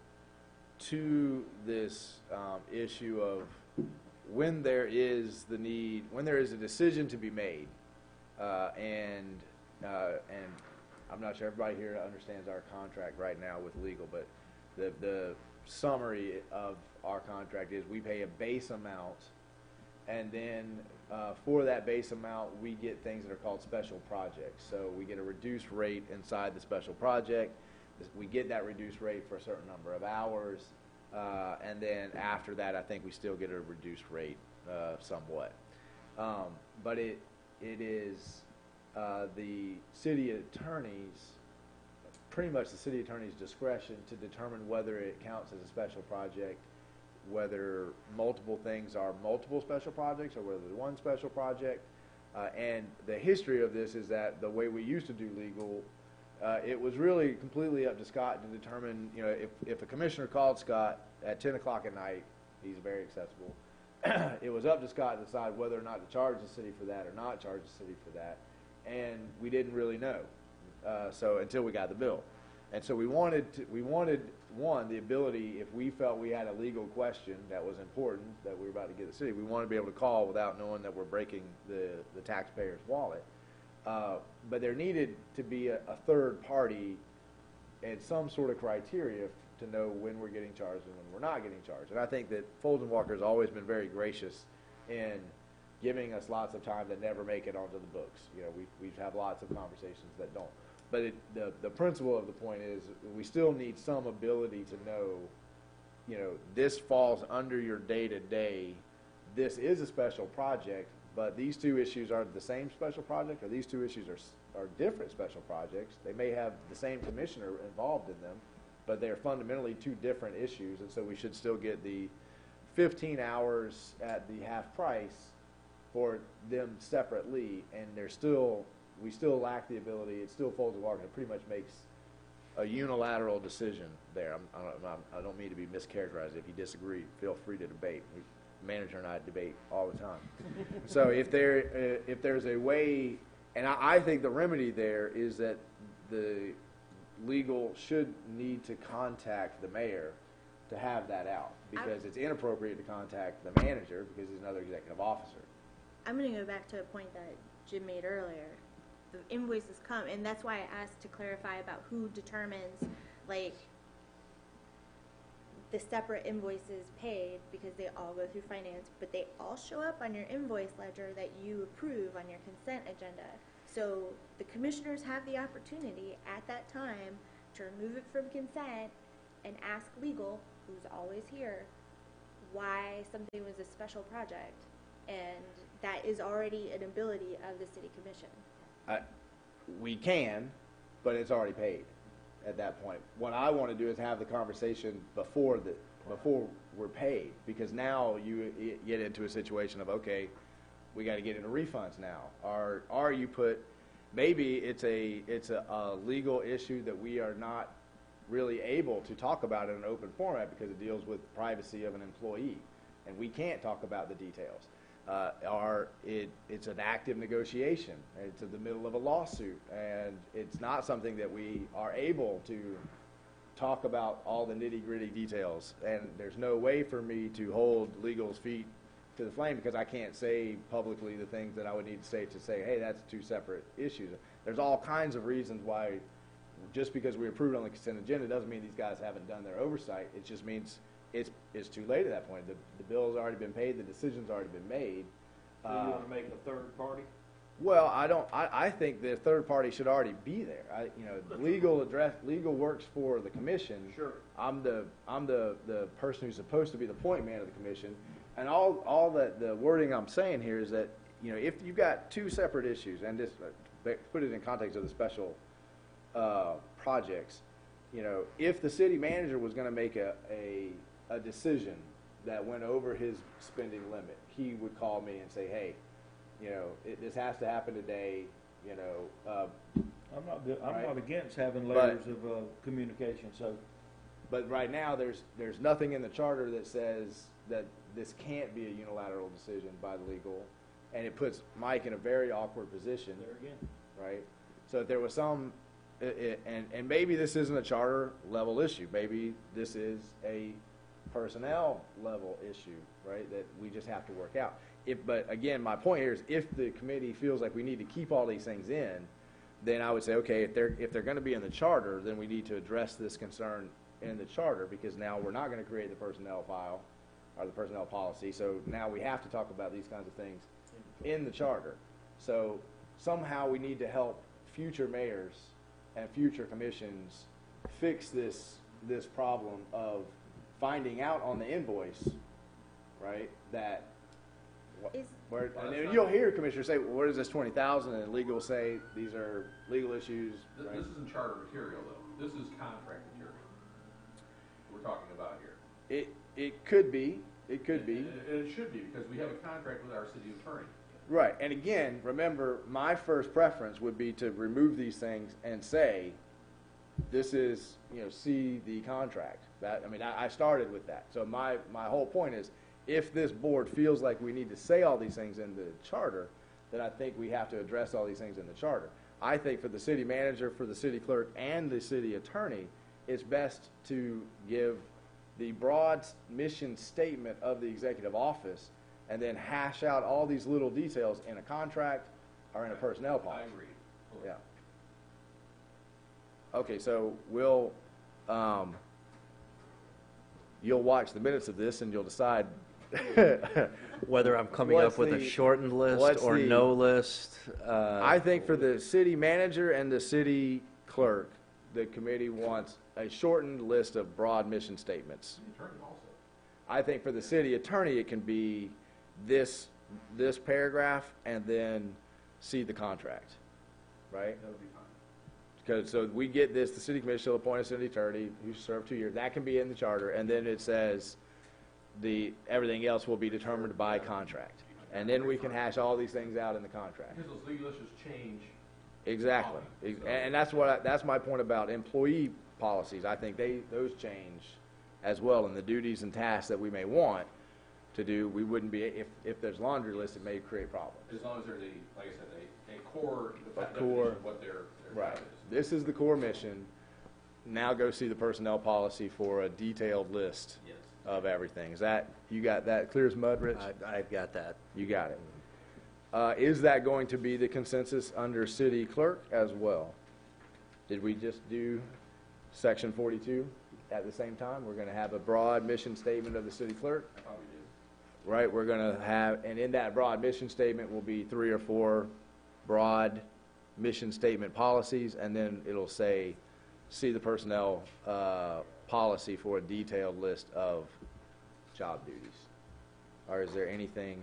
to this issue of when there is the need, when there is a decision to be made, and I'm not sure everybody here understands our contract right now with legal, but the summary of our contract is we pay a base amount And then for that base amount, we get things that are called special projects. So we get a reduced rate inside the special project. We get that reduced rate for a certain number of hours. And then after that, I think we still get a reduced rate somewhat. But it is the city attorney's, pretty much the city attorney's discretion to determine whether it counts as a special project, whether multiple things are multiple special projects or whether there's one special project. And the history of this is that the way we used to do legal, it was really completely up to Scott to determine, you know, if a commissioner called Scott at 10 o'clock at night, he's very accessible. It was up to Scott to decide whether or not to charge the city for that or not charge the city for that. And we didn't really know. So until we got the bill. And so we wanted, one, the ability, if we felt we had a legal question that was important, that we were about to get the city, we wanted to be able to call without knowing that we're breaking the taxpayer's wallet. But there needed to be a third party and some sort of criteria to know when we're getting charged and when we're not getting charged. And I think that Folds & Walker has always been very gracious in giving us lots of time that never make it onto the books. You know, we have lots of conversations that don't. But the principle of the point is we still need some ability to know, you know, this falls under your day-to-day. This is a special project, but these two issues are the same special project, or these two issues are different special projects. They may have the same commissioner involved in them, but they're fundamentally two different issues, and so we should still get the 15 hours at the half price for them separately, and we still lack the ability. It still Folds & Walker. It pretty much makes a unilateral decision there. I don't mean to be mischaracterized. If you disagree, feel free to debate. The manager and I debate all the time. So if there's a way, and I think the remedy there is that the legal should need to contact the mayor to have that out, because it's inappropriate to contact the manager because he's another executive officer. I'm going to go back to a point that Jim made earlier. The invoices come, and that's why I asked to clarify about who determines, like, the separate invoices paid, because they all go through finance, but they all show up on your invoice ledger that you approve on your consent agenda. So the commissioners have the opportunity at that time to remove it from consent and ask legal, who's always here, why something was a special project. And that is already an ability of the city commission. We can, but it's already paid at that point. What I want to do is have the conversation before we're paid, because now you get into a situation of, okay, we got to get into refunds now. Or you put, maybe it's a legal issue that we are not really able to talk about in an open format because it deals with privacy of an employee, and we can't talk about the details. It's an active negotiation. It's in the middle of a lawsuit, and it's not something that we are able to talk about all the nitty-gritty details. And there's no way for me to hold legal's feet to the flame, because I can't say publicly the things that I would need to say, hey, that's two separate issues. There's all kinds of reasons why, just because we approved on the consent agenda doesn't mean these guys haven't done their oversight. It just means it's too late at that point. The bill's already been paid. The decision's already been made. So you want to make a third party? Well, I think the third party should already be there. Legal works for the commission. Sure. I'm the person who's supposed to be the point man of the commission, and all that the wording I'm saying here is that, you know, if you've got two separate issues, and just put it in context of the special projects, you know, if the city manager was going to make a decision that went over his spending limit, he would call me and say, hey, you know, this has to happen today, you know. I'm right? not against having layers of communication, so. But right now, there's nothing in the charter that says that this can't be a unilateral decision by the legal, and it puts Mike in a very awkward position. There again. Right? So if there was some, and maybe this isn't a charter level issue, maybe this is a personnel level issue, right, that we just have to work out. But again, my point here is, if the committee feels like we need to keep all these things in, then I would say, okay, if they're going to be in the charter, then we need to address this concern in the charter, because now we're not going to create the personnel file, or the personnel policy. So now we have to talk about these kinds of things in the charter. So somehow we need to help future mayors and future commissions fix this problem of finding out on the invoice, right, that Is, and then you'll hear commissioners say, well, what is this 20,000? And legal will say, these are legal issues, right? This isn't charter material, though. This is contract material we're talking about here. It could be. It could be. And it should be, because we have a contract with our city attorney. Right. And again, remember, my first preference would be to remove these things and say, this is, see the contract. I started with that. So my whole point is, if this board feels like we need to say all these things in the charter, then I think we have to address all these things in the charter. I think for the city manager, for the city clerk, and the city attorney, it's best to give the broad mission statement of the executive office and then hash out all these little details in a contract or in a personnel policy. I agree. Yeah. Okay, so we'll, you'll watch the minutes of this and you'll decide Whether I'm coming What's up with a the- shortened list what's or the- no list. I think for the city manager and the city clerk, the committee wants a shortened list of broad mission statements. The attorney also. I think for the city attorney, it can be this paragraph and then see the contract, right? That would be fine. Because, so we get this, the city commission shall appoint a city attorney who served 2 years. That can be in the charter, and then it says everything else will be determined by contract. And then we can hash all these things out in the contract. Because those legal issues change. Exactly. And that's my point about employee policies. I think those change as well, and the duties and tasks that we may want to do, we wouldn't be, if there's laundry list, it may create problems. As long as there's like I said, a core core- definition of what their Right. job is. This is the core mission. Now go see the personnel policy for a detailed list Yes. of everything. Is that, you got that clear as mud, Rich? I've got that. You got it. Is that going to be the consensus under city clerk as well? Did we just do section 42 at the same time? We're going to have a broad mission statement of the city clerk, I probably do. right? We're going to have, and in that broad mission statement will be 3 or 4 broad mission statement policies, and then it'll say, see the personnel policy for a detailed list of job duties. Or is there anything?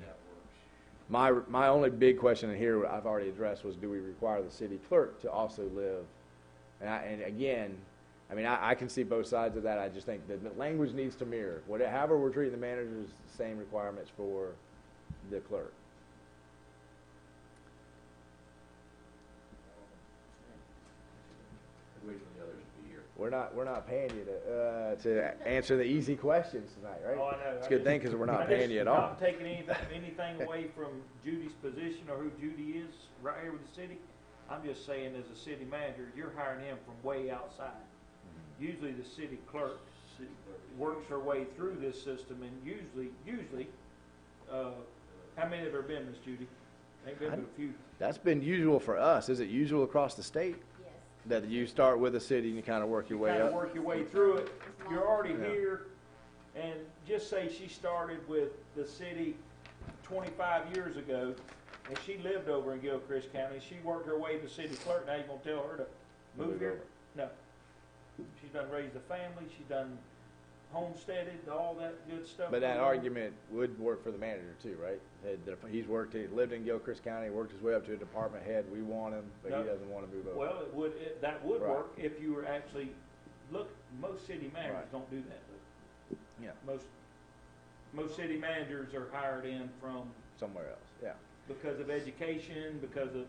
My only big question in here I've already addressed was, do we require the city clerk to also live? And again, I can see both sides of that. I just think that the language needs to mirror. However we're treating the managers, the same requirements for the clerk. I'd wait for the others to be here. We're not paying you to answer the easy questions tonight, right? Oh, I know. It's a good thing because we're not paying you at all. Not taking anything away from Judy's position or who Judy is right here with the city. I'm just saying, as a city manager, you're hiring him from way outside. Mm-hmm. Usually the city clerk works her way through this system, and usually, how many have there been, Miss Judy? Ain't been but a few. That's been usual for us. Is it usual across the state yes. that you start with a city and you kind of work your way Kind of up? work your way through it. You're already Yeah. here, and just say she started with the city 25 years ago, and she lived over in Gilchrist County. She worked her way to city clerk. Now you gonna tell her to move here? No. She's done raised a family. She's done homesteaded, all that good stuff. But that argument would work for the manager too, right? He lived in Gilchrist County, worked his way up to a department head. We want him, but he No. doesn't want to move over. Well, that would Right. work if you were actually, most city managers Right. don't do that, though. Yeah, Most city managers are hired in from, somewhere else, yeah. because of education, because of,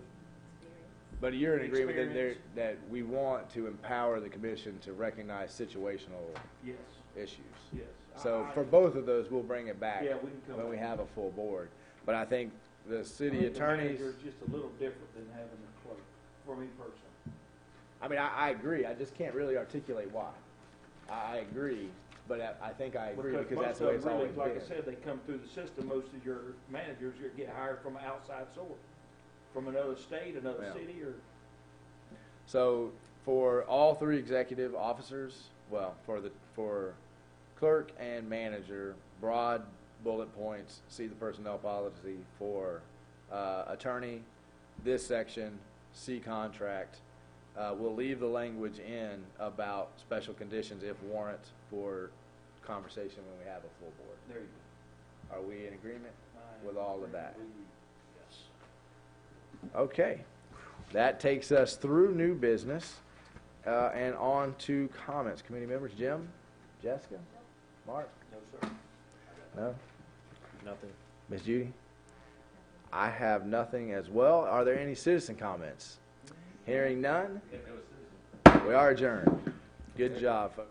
But you're in agreement that Experience. that we want to empower the commission to recognize situational yes, issues. yes. So I- for both of those, we'll bring it back Yeah, we can come when we back. have a full board. But I think the I city think the attorneys, manager is just a little different than having a clerk, for me personally. I agree, I just can't really articulate why. I agree, but I think I agree because that's the way it's most of them always really, been. like I said, they come through the system. Most of your managers get hired from an outside source, from another state, another Yeah. city, or, So for all 3 executive officers, well, for clerk and manager, broad bullet points, see the personnel policy for attorney, this section, see contract. We'll leave the language in about special conditions if warrant for conversation when we have a full board. There you Are we in agreement go. with all of that? Yes. Okay, that takes us through new business and on to comments. Committee members, Jim, Jessica, Mark? No, sir. No? Nothing. Ms. Judy? I have nothing as well. Are there any citizen comments? Hearing none, we are adjourned. Good job, folks.